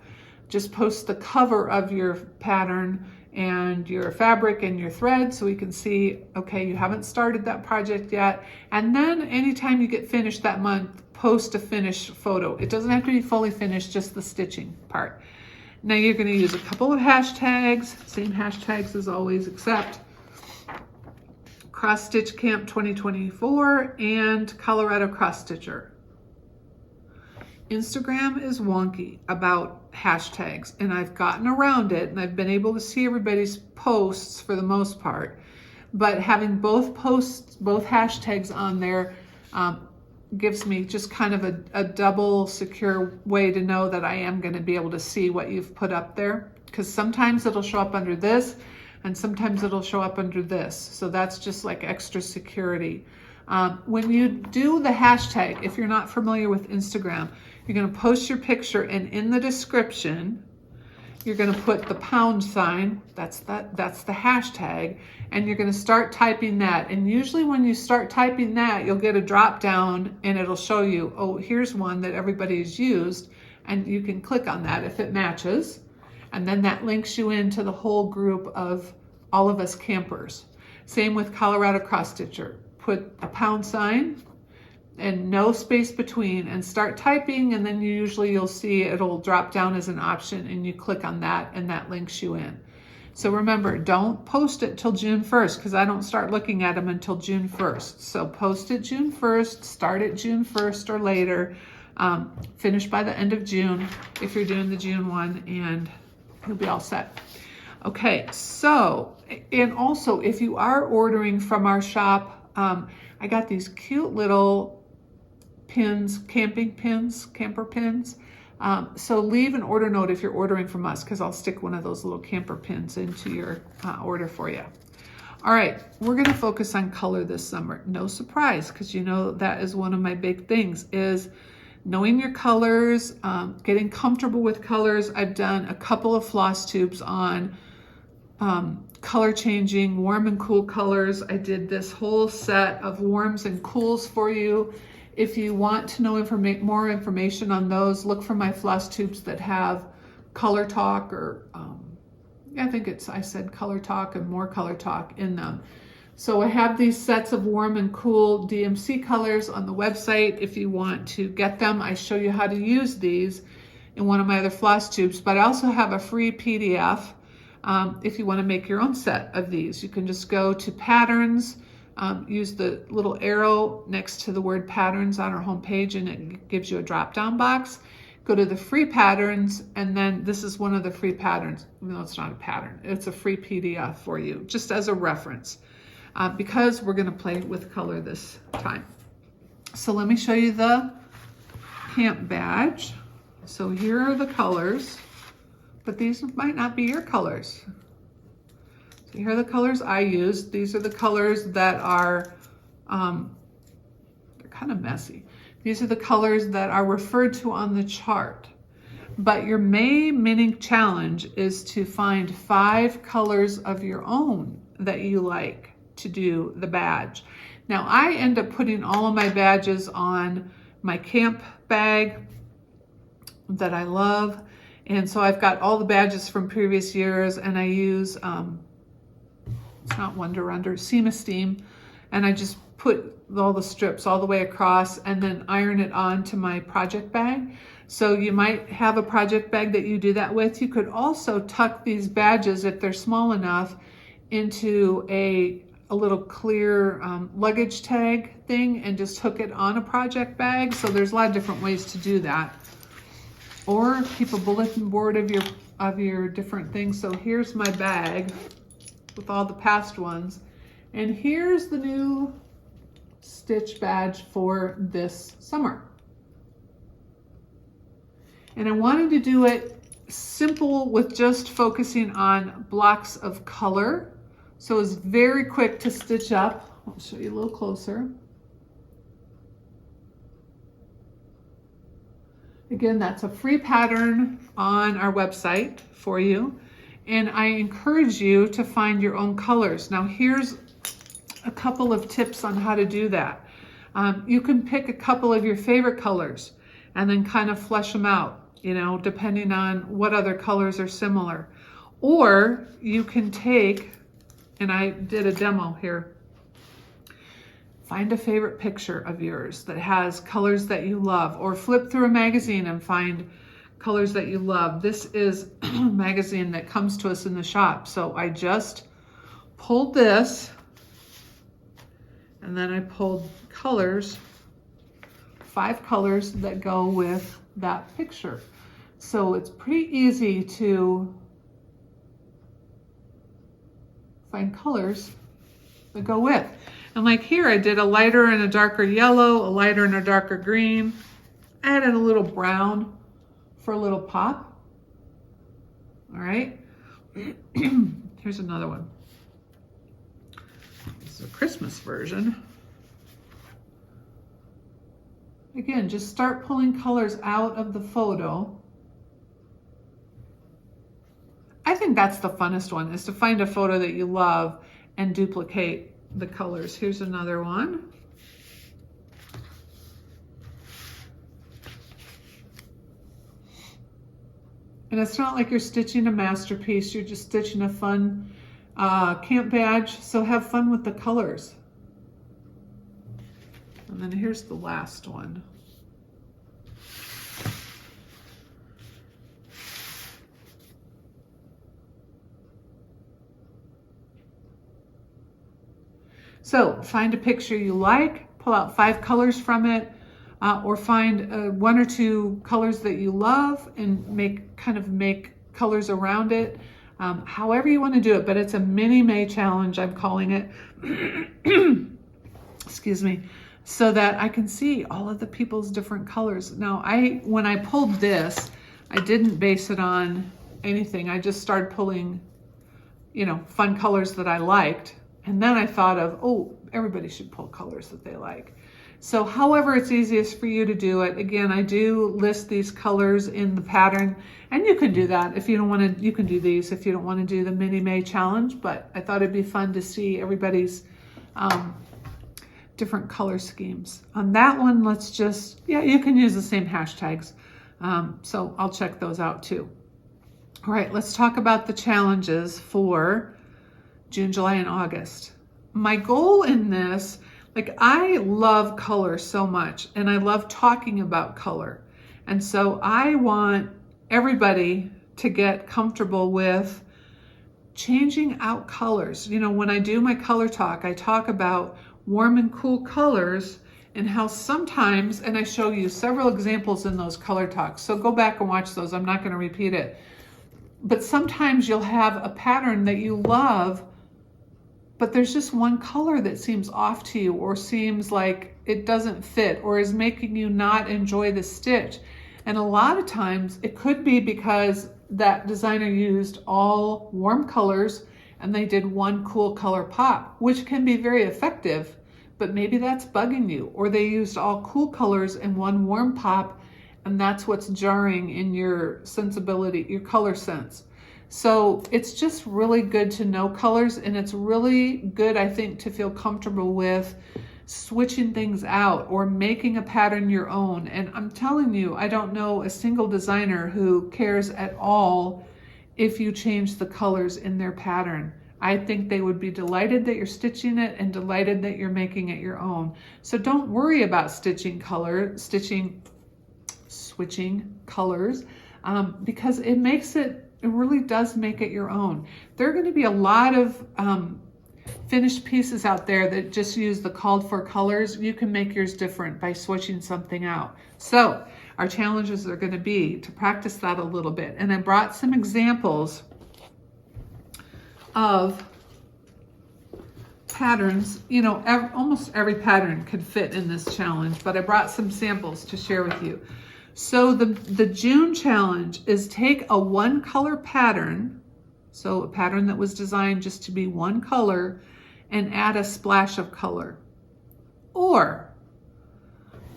Just post the cover of your pattern and your fabric and your thread so we can see, okay, you haven't started that project yet. And then anytime you get finished that month, post a finished photo. It doesn't have to be fully finished, just the stitching part. Now you're going to use a couple of hashtags, same hashtags as always, except Cross Stitch Camp 2024 and Colorado Cross Stitcher. Instagram is wonky about hashtags, and I've gotten around it and I've been able to see everybody's posts for the most part, but having both posts, both hashtags on there gives me just kind of a double secure way to know that I am going to be able to see what you've put up there, because sometimes it'll show up under this and sometimes it'll show up under this. So that's just like extra security. When you do the hashtag, if you're not familiar with Instagram, you're going to post your picture, and in the description you're going to put the pound sign, that's the hashtag, and you're going to start typing that. And usually when you start typing that, you'll get a drop down and it'll show you, oh, here's one that everybody's used, and you can click on that if it matches, and then that links you into the whole group of all of us campers. Same with Colorado Cross Stitcher. Put a pound sign and no space between and start typing, and then you'll see it'll drop down as an option and you click on that and that links you in. So remember, don't post it till June 1st because I don't start looking at them until June 1st. So post it June 1st, start it June 1st or later, finish by the end of June if you're doing the June one, and you'll be all set. Okay, so, and also if you are ordering from our shop, I got these cute little pins, camper pins. So leave an order note if you're ordering from us, because I'll stick one of those little camper pins into your order for you. All right, we're going to focus on color this summer. No surprise, because you know that is one of my big things, is knowing your colors, getting comfortable with colors. I've done a couple of floss tubes on color changing, warm and cool colors. I did this whole set of warms and cools for you. If you want to know more information on those, look for my floss tubes that have color talk, or I said color talk and more color talk in them. So I have these sets of warm and cool DMC colors on the website. If you want to get them, I show you how to use these in one of my other floss tubes, but I also have a free PDF if you want to make your own set of these. You can just go to patterns, use the little arrow next to the word patterns on our homepage, and it gives you a drop-down box. Go to the free patterns, and then this is one of the free patterns. No, it's not a pattern. It's a free PDF for you, just as a reference, because we're going to play with color this time. So let me show you the camp badge. So here are the colors, but these might not be your colors. So here are the colors I used. These are the colors that are, they're kind of messy. These are the colors that are referred to on the chart. But your May mini challenge is to find 5 colors of your own that you like to do the badge. Now I end up putting all of my badges on my camp bag that I love. And so I've got all the badges from previous years, and I use, it's not Wonder Under, Seam Esteem, and I just put all the strips all the way across and then iron it onto my project bag. So you might have a project bag that you do that with. You could also tuck these badges, if they're small enough, into a little clear luggage tag thing and just hook it on a project bag. So there's a lot of different ways to do that. Or keep a bulletin board of your different things. So here's my bag with all the past ones. And here's the new stitch badge for this summer. And I wanted to do it simple with just focusing on blocks of color. So it's very quick to stitch up. I'll show you a little closer. Again, that's a free pattern on our website for you. And I encourage you to find your own colors. Now here's a couple of tips on how to do that. You can pick a couple of your favorite colors and then kind of flesh them out, you know, depending on what other colors are similar. Or you can take, and I did a demo here, find a favorite picture of yours that has colors that you love, or flip through a magazine and find colors that you love. This is a magazine that comes to us in the shop. So I just pulled this, and then I pulled colors, 5 colors that go with that picture. So it's pretty easy to find colors that go with. And like here, I did a lighter and a darker yellow, a lighter and a darker green. I added a little brown for a little pop. All right. Here's another one. This is a Christmas version. Again, just start pulling colors out of the photo. I think that's the funnest one, is to find a photo that you love and duplicate the colors. Here's another one. And it's not like you're stitching a masterpiece, you're just stitching a fun camp badge, so have fun with the colors. And then here's the last one. So find a picture you like, pull out 5 colors from it, or find 1 or 2 colors that you love and make colors around it. However you want to do it, but it's a mini May challenge, I'm calling it. Excuse me. So that I can see all of the people's different colors. Now, when I pulled this, I didn't base it on anything. I just started pulling, you know, fun colors that I liked. And then I thought of, oh, everybody should pull colors that they like. So however it's easiest for you to do it. Again, I do list these colors in the pattern, and you can do that if you don't want to. You can do these if you don't want to do the mini May challenge, but I thought it'd be fun to see everybody's different color schemes. On that one, let's just, yeah, you can use the same hashtags. So I'll check those out too. All right, let's talk about the challenges for June, July, and August. My goal in this, like, I love color so much, and I love talking about color. And so I want everybody to get comfortable with changing out colors. You know, when I do my color talk, I talk about warm and cool colors and how sometimes, and I show you several examples in those color talks. So go back and watch those. I'm not going to repeat it. But sometimes you'll have a pattern that you love, but there's just one color that seems off to you, or seems like it doesn't fit, or is making you not enjoy the stitch. And a lot of times it could be because that designer used all warm colors and they did one cool color pop, which can be very effective, but maybe that's bugging you. Or they used all cool colors and one warm pop, and that's what's jarring in your sensibility, your color sense. So it's just really good to know colors, and it's really good, I think, to feel comfortable with switching things out or making a pattern your own. And I'm telling you, I don't know a single designer who cares at all if you change the colors in their pattern. I think they would be delighted that you're stitching it and delighted that you're making it your own. So don't worry about switching colors, because it really does make it your own. There are going to be a lot of finished pieces out there that just use the called for colors. You can make yours different by switching something out. So our challenges are going to be to practice that a little bit. And I brought some examples of patterns. You know, almost every pattern could fit in this challenge, but I brought some samples to share with you. So the June challenge is take a 1-color pattern, so a pattern that was designed just to be 1 color, and add a splash of color. Or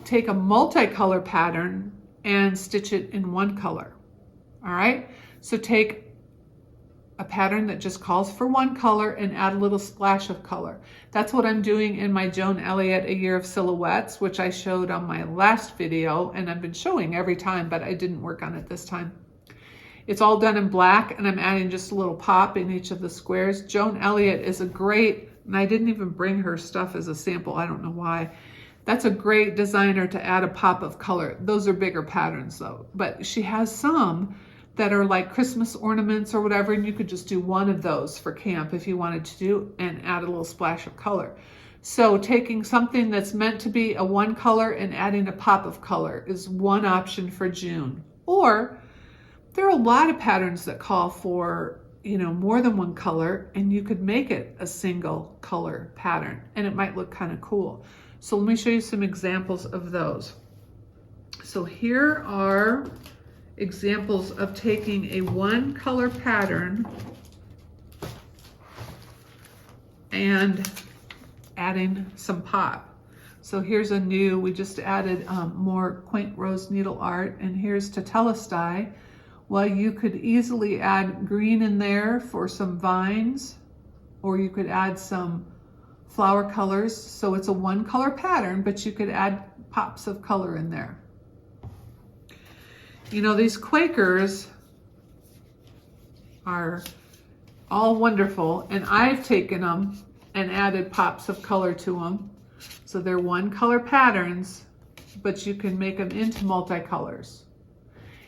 take a multicolor pattern and stitch it in one color. All right, so take a pattern that just calls for one color and add a little splash of color. That's what I'm doing in my Joan Elliott A Year of Silhouettes, which I showed on my last video, and I've been showing every time, but I didn't work on it this time. It's all done in black, and I'm adding just a little pop in each of the squares. Joan Elliott is a great, and I didn't even bring her stuff as a sample, I don't know why. That's a great designer to add a pop of color. Those are bigger patterns though, but she has some that are like Christmas ornaments or whatever, and you could just do one of those for camp if you wanted to do and add a little splash of color. So taking something that's meant to be a one color and adding a pop of color is one option for June. Or there are a lot of patterns that call for, you know, more than one color, and you could make it a single color pattern and it might look kind of cool. So let me show you some examples of those. So here are examples of taking a one color pattern and adding some pop. So here's a new, we just added more quaint rose needle art, and here's Tetelestai. Well, you could easily add green in there for some vines, or you could add some flower colors. So it's a one color pattern, but you could add pops of color in there. You know, these Quakers are all wonderful, and I've taken them and added pops of color to them. So they're one color patterns, but you can make them into multicolors.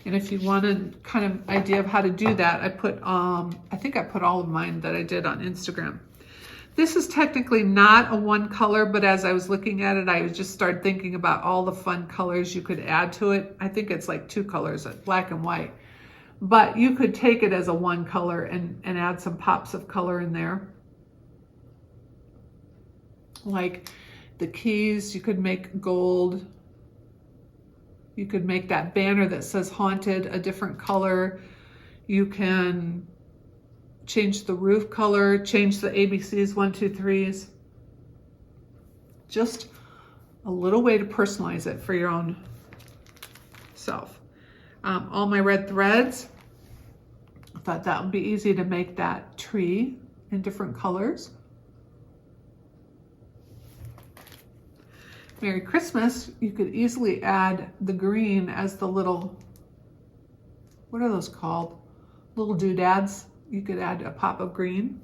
And if you want a kind of idea of how to do that, I put, I think I put all of mine that I did on Instagram. This is technically not a one color, but as I was looking at it, I just started thinking about all the fun colors you could add to it. I think it's like two colors, black and white. But you could take it as a one color and add some pops of color in there. Like the keys, you could make gold. You could make that banner that says haunted a different color. You can change the roof color, change the ABCs, 1, 2, 3s. Just a little way to personalize it for your own self. All my red threads, I thought that would be easy to make that tree in different colors. Merry Christmas, you could easily add the green as the little, what are those called? Little doodads. You could add a pop of green.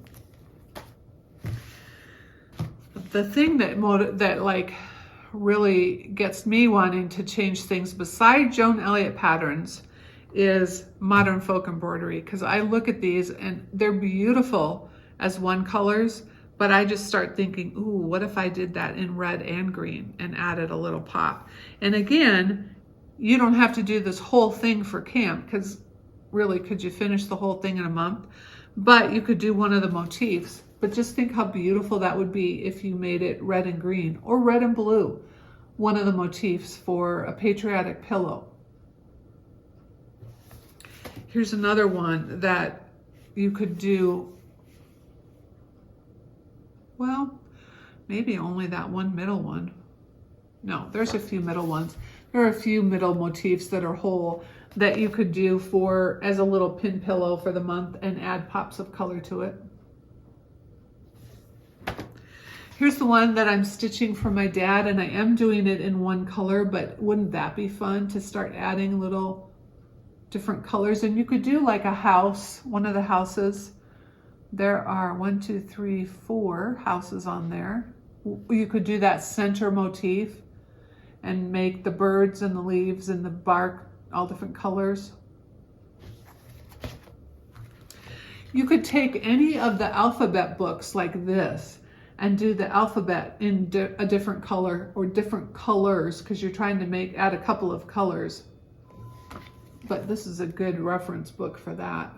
The thing that like really gets me wanting to change things beside Joan Elliott patterns is modern folk embroidery, because I look at these and they're beautiful as one colors, but I just start thinking, ooh, what if I did that in red and green and added a little pop? And again, you don't have to do this whole thing for camp, because really, could you finish the whole thing in a month? But you could do one of the motifs. But just think how beautiful that would be if you made it red and green or red and blue, one of the motifs for a patriotic pillow. Here's another one that you could do, well, maybe only that one middle one. No, there's a few middle ones. There are a few middle motifs that are whole that you could do for as a little pin pillow for the month and add pops of color to it. Here's the one that I'm stitching for my dad, and I am doing it in one color, but wouldn't that be fun to start adding little different colors? And you could do like a house, one of the houses. There are 1, 2, 3, 4 houses on there. You could do that center motif and make the birds and the leaves and the bark all different colors. You could take any of the alphabet books like this and do the alphabet in a different color or different colors, because you're trying to add a couple of colors. But this is a good reference book for that.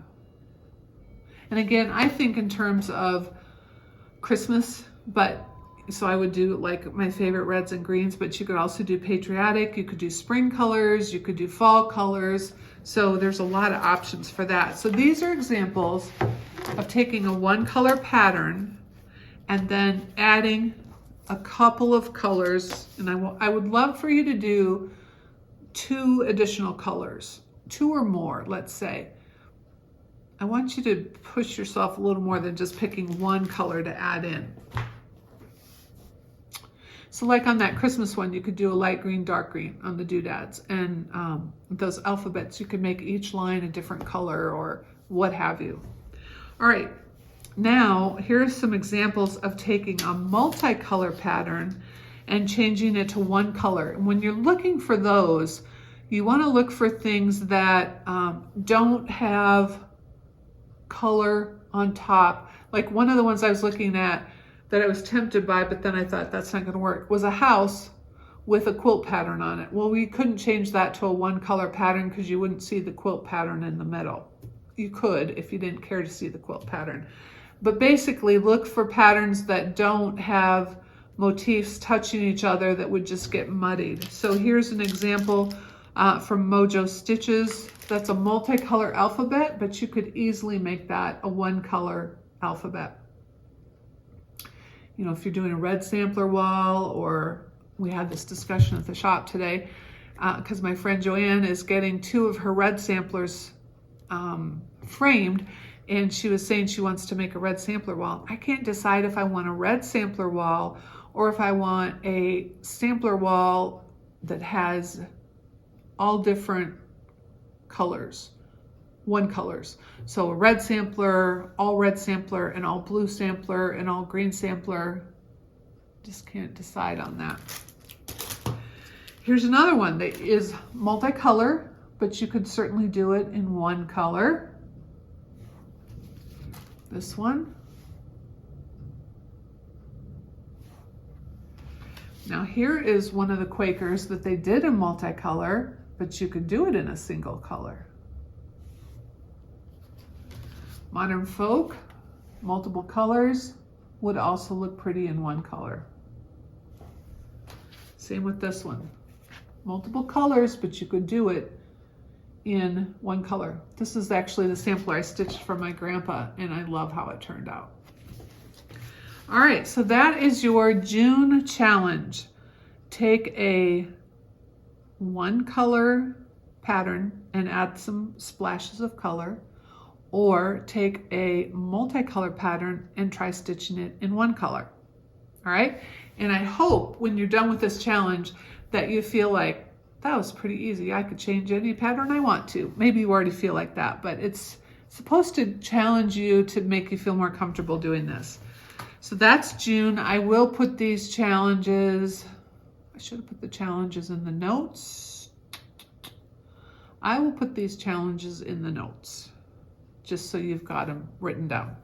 And again, I think in terms of Christmas, but so I would do like my favorite reds and greens, but you could also do patriotic, you could do spring colors, you could do fall colors. So there's a lot of options for that. So these are examples of taking a one color pattern and then adding a couple of colors. And I would love for you to do 2 additional colors, 2 or more, let's say. I want you to push yourself a little more than just picking one color to add in. So like on that Christmas one, you could do a light green, dark green on the doodads. And those alphabets, you could make each line a different color or what have you. All right, now here's some examples of taking a multicolor pattern and changing it to one color. And when you're looking for those, you want to look for things that don't have color on top. Like one of the ones I was looking at that I was tempted by, but then I thought that's not going to work, was a house with a quilt pattern on it. Well, we couldn't change that to a one color pattern because you wouldn't see the quilt pattern in the middle. You could if you didn't care to see the quilt pattern. But basically look for patterns that don't have motifs touching each other that would just get muddied. So here's an example from Mojo Stitches. That's a multicolor alphabet, but you could easily make that a one color alphabet. You know, if you're doing a red sampler wall, or we had this discussion at the shop today, because my friend Joanne is getting 2 of her red samplers framed, and she was saying she wants to make a red sampler wall. I can't decide if I want a red sampler wall or if I want a sampler wall that has all different colors, one colors. So a red sampler, all red sampler, and all blue sampler, and all green sampler. Just can't decide on that. Here's another one that is multicolor, but you could certainly do it in one color. This one. Now here is one of the Quakers that they did in multicolor, but you could do it in a single color. Modern Folk, multiple colors, would also look pretty in one color. Same with this one. Multiple colors, but you could do it in one color. This is actually the sampler I stitched for my grandpa, and I love how it turned out. All right, so that is your June challenge. Take a one color pattern and add some splashes of color, or take a multicolor pattern and try stitching it in one color. All right, and I hope when you're done with this challenge that you feel like, that was pretty easy. I could change any pattern I want to. Maybe you already feel like that, but it's supposed to challenge you to make you feel more comfortable doing this. So that's June. I will put these challenges, I should have put the challenges in the notes. I will put these challenges in the notes, just so you've got them written down.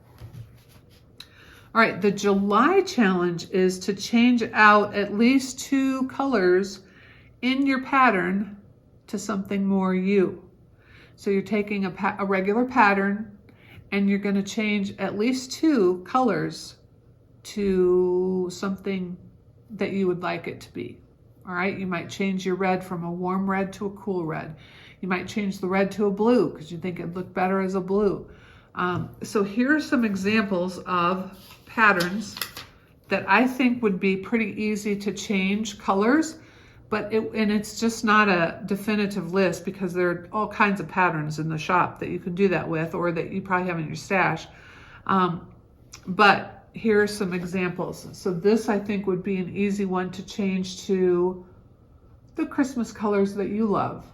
All right, the July challenge is to change out at least 2 colors in your pattern to something more you. So you're taking a regular pattern and you're going to change at least 2 colors to something that you would like it to be. All right, you might change your red from a warm red to a cool red. You might change the red to a blue because you think it'd look better as a blue. So here are some examples of patterns that I think would be pretty easy to change colors, but it's just not a definitive list because there are all kinds of patterns in the shop that you can do that with, or that you probably have in your stash. But here are some examples. So this, I think, would be an easy one to change to the Christmas colors that you love.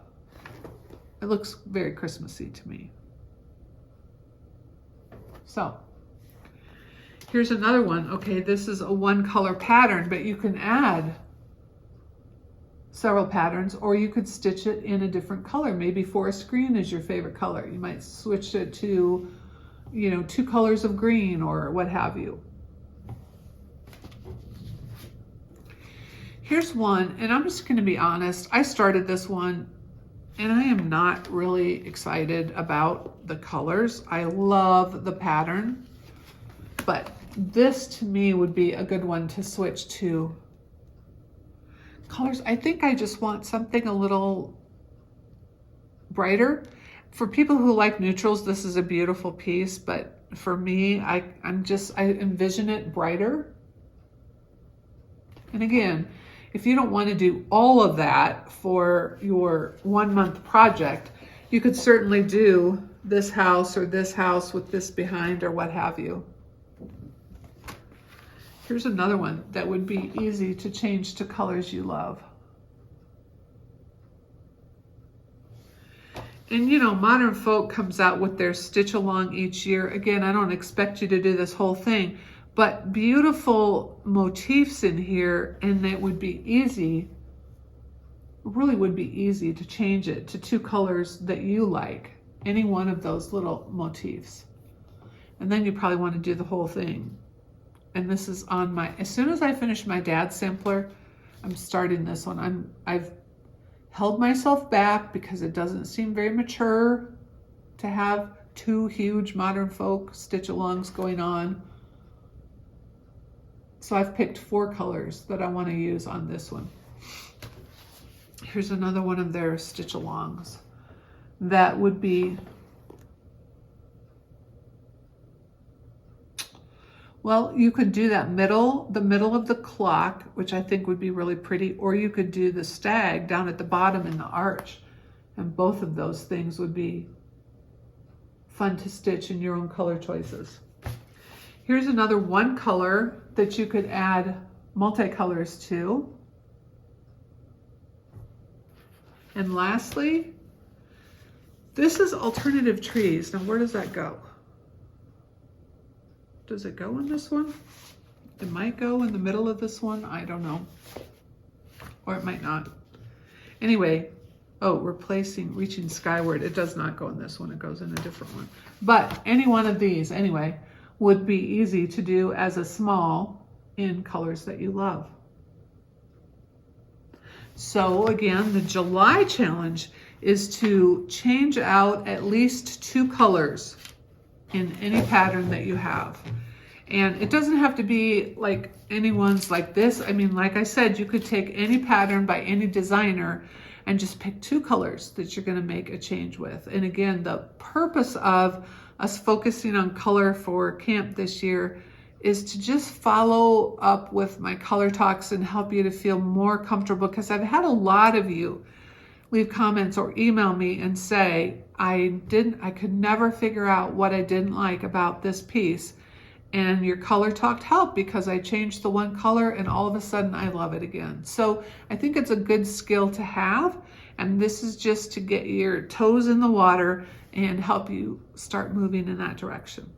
It looks very Christmassy to me. So here's another one. Okay, this is a one color pattern, but you can add several patterns, or you could stitch it in a different color. Maybe forest green is your favorite color. You might switch it to, 2 colors of green or what have you. Here's one, and I'm just going to be honest. I started this one and I am not really excited about the colors. I love the pattern, but this to me would be a good one to switch to colors. I think I just want something a little brighter. For people who like neutrals, this is a beautiful piece, but for me, I envision it brighter. And again, if you don't want to do all of that for your 1 month project, you could certainly do this house or this house with this behind or what have you. Here's another one that would be easy to change to colors you love. And you know, Modern Folk comes out with their stitch along each year. Again, I don't expect you to do this whole thing, but beautiful motifs in here, and it would be easy, really would be easy to change it to 2 colors that you like, any one of those little motifs. And then you probably want to do the whole thing. And this is on my, as soon as I finish my dad's sampler, I'm starting this one. I've held myself back because it doesn't seem very mature to have 2 huge Modern Folk stitch alongs going on. So I've picked 4 colors that I want to use on this one. Here's another one of their stitch alongs. That would be, well, you could do that the middle of the clock, which I think would be really pretty, or you could do the stag down at the bottom in the arch. And both of those things would be fun to stitch in your own color choices. Here's another 1 color that you could add multicolors to. And lastly, this is alternative trees. Now, where does that go? Does it go in this one? It might go in the middle of this one. I don't know. Or it might not. Anyway, oh, reaching skyward. It does not go in this one. It goes in a different one. But any one of these, anyway, would be easy to do as a small in colors that you love. So again, the July challenge is to change out at least 2 colors in any pattern that you have. And it doesn't have to be like anyone's like this. I mean, like I said, you could take any pattern by any designer and just pick 2 colors that you're going to make a change with. And again, the purpose of us focusing on color for camp this year is to just follow up with my color talks and help you to feel more comfortable, because I've had a lot of you leave comments or email me and say, I could never figure out what I didn't like about this piece, and your color talk helped because I changed the 1 color and all of a sudden I love it again. So I think it's a good skill to have, and this is just to get your toes in the water and help you start moving in that direction.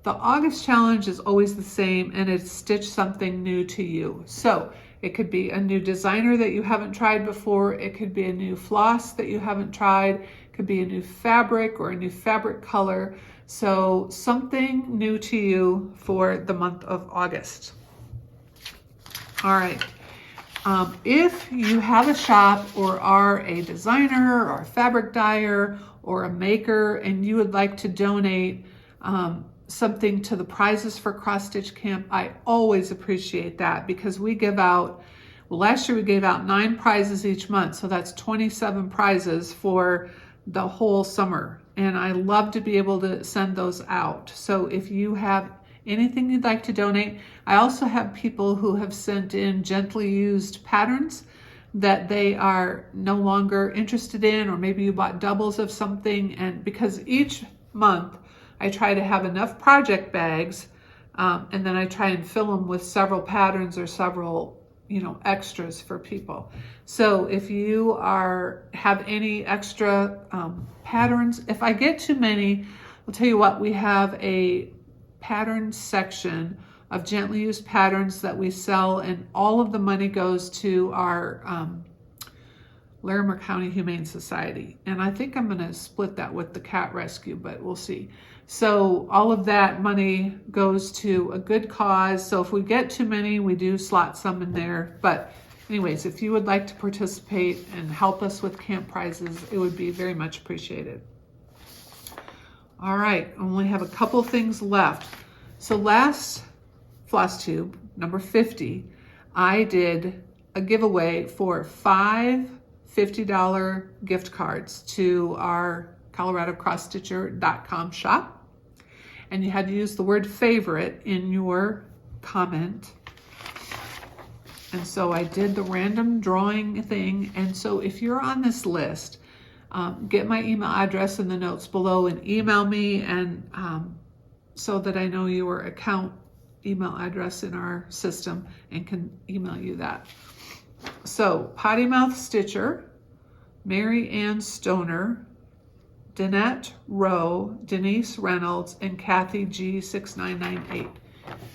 The August challenge is always the same, and it's stitch something new to you. So it could be a new designer that you haven't tried before. It could be a new floss that you haven't tried. It could be a new fabric or a new fabric color. So something new to you for the month of August. All right. If you have a shop or are a designer or a fabric dyer or a maker and you would like to donate something to the prizes for Cross Stitch Camp, I always appreciate that, because we give out, well, last year we gave out 9 prizes each month, so that's 27 prizes for the whole summer, and I love to be able to send those out. So if you have anything you'd like to donate, I also have people who have sent in gently used patterns that they are no longer interested in, or maybe you bought doubles of something, and because each month I try to have enough project bags, and then I try and fill them with several patterns or several, extras for people. So if you have any extra patterns, if I get too many, I'll tell you what, we have a pattern section of gently used patterns that we sell, and all of the money goes to our Larimer County Humane Society. And I think I'm going to split that with the cat rescue, but we'll see. So all of that money goes to a good cause. So if we get too many, we do slot some in there. But anyways, if you would like to participate and help us with camp prizes, it would be very much appreciated. All right, I only have a couple things left. So last FlossTube, number 50, I did a giveaway for 5 $50 gift cards to our ColoradoCrossStitcher.com shop. And you had to use the word favorite in your comment. And so I did the random drawing thing. And so if you're on this list, get my email address in the notes below and email me, and so that I know your account email address in our system and can email you that. So Potty Mouth Stitcher, Mary Ann Stoner, Danette Rowe, Denise Reynolds, and Kathy G6998.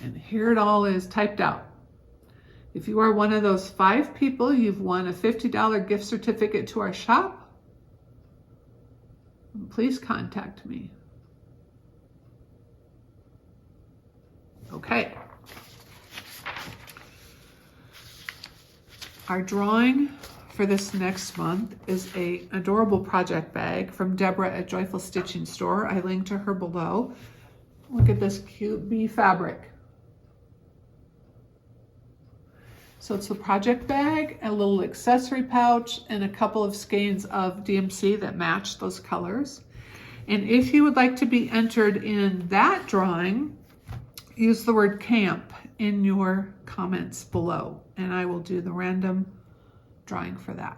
And here it all is typed out. If you are one of those 5 people, you've won a $50 gift certificate to our shop. Please contact me. Okay. Our drawing for this next month is an adorable project bag from Deborah at Joyful Stitching Store. I linked to her below. Look at this cute bee fabric. So it's a project bag, a little accessory pouch, and a couple of skeins of DMC that match those colors. And if you would like to be entered in that drawing, use the word camp in your comments below, and I will do the random drawing for that.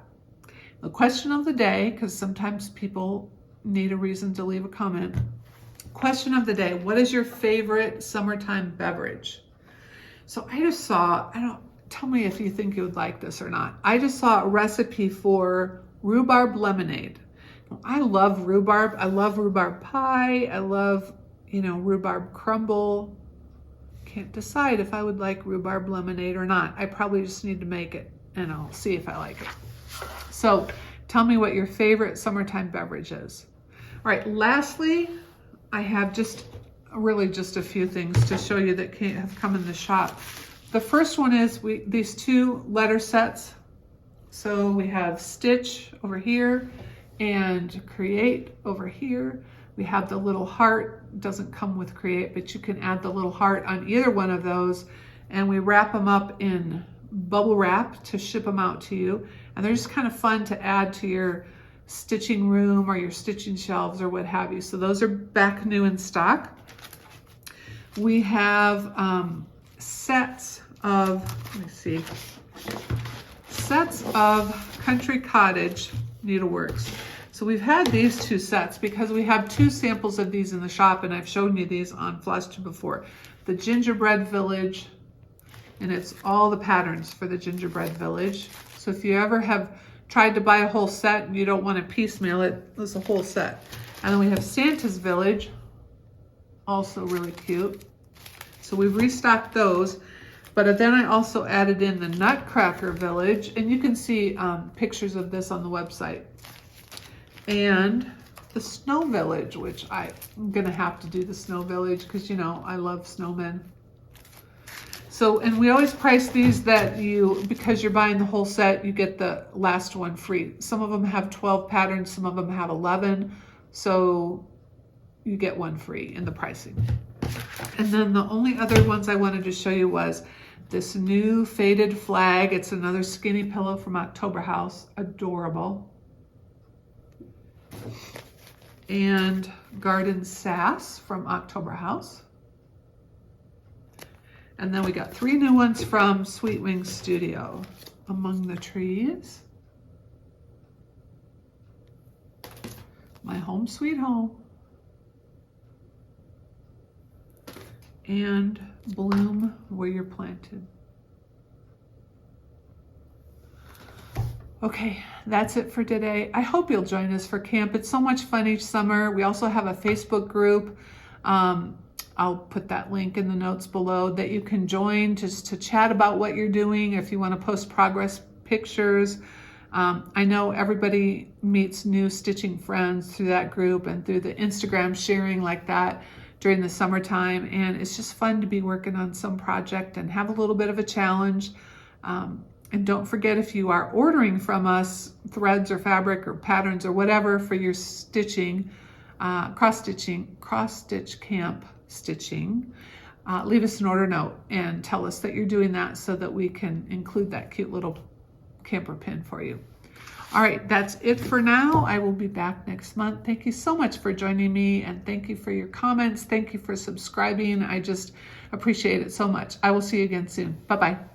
The question of the day, because sometimes people need a reason to leave a comment. Question of the day, what is your favorite summertime beverage? So I just saw, tell me if you think you would like this or not. I just saw a recipe for rhubarb lemonade. I love rhubarb. I love rhubarb pie. I love, rhubarb crumble. Can't decide if I would like rhubarb lemonade or not. I probably just need to make it and I'll see if I like it. So tell me what your favorite summertime beverage is. All right, lastly, I have just a few things to show you that have come in the shop. The first one is these 2 letter sets. So we have Stitch over here and Create over here. We have the little heart. It doesn't come with Create, but you can add the little heart on either one of those. And we wrap them up in bubble wrap to ship them out to you. And they're just kind of fun to add to your stitching room or your stitching shelves or what have you. So those are back new in stock. We have sets of Country Cottage needleworks. So we've had these 2 sets because we have 2 samples of these in the shop, and I've shown you these on FlossTube before. The Gingerbread Village, and it's all the patterns for the Gingerbread Village. So if you ever have tried to buy a whole set and you don't want to piecemeal it, it's a whole set. And then we have Santa's Village, also really cute. So we've restocked those. But then I also added in the Nutcracker Village, and you can see pictures of this on the website. And the Snow Village, which I'm gonna have to do the Snow Village because I love snowmen. So, and we always price these that because you're buying the whole set, you get the last one free. Some of them have 12 patterns, some of them have 11. So you get one free in the pricing. And then the only other ones I wanted to show you was this new faded flag. It's another skinny pillow from October House. Adorable. And Garden Sass from October House. And then we got 3 new ones from Sweet Wings Studio. Among the Trees. My Home Sweet Home. And Bloom Where You're Planted. Okay, that's it for today. I hope you'll join us for camp. It's so much fun each summer. We also have a Facebook group. I'll put that link in the notes below that you can join just to chat about what you're doing. If you want to post progress pictures. I know everybody meets new stitching friends through that group and through the Instagram sharing like that during the summertime. And it's just fun to be working on some project and have a little bit of a challenge. And don't forget, if you are ordering from us threads or fabric or patterns or whatever for your stitching, cross-stitch camp stitching, leave us an order note and tell us that you're doing that so that we can include that cute little camper pin for you. All right, that's it for now. I will be back next month. Thank you so much for joining me, and thank you for your comments. Thank you for subscribing. I just appreciate it so much. I will see you again soon. Bye-bye.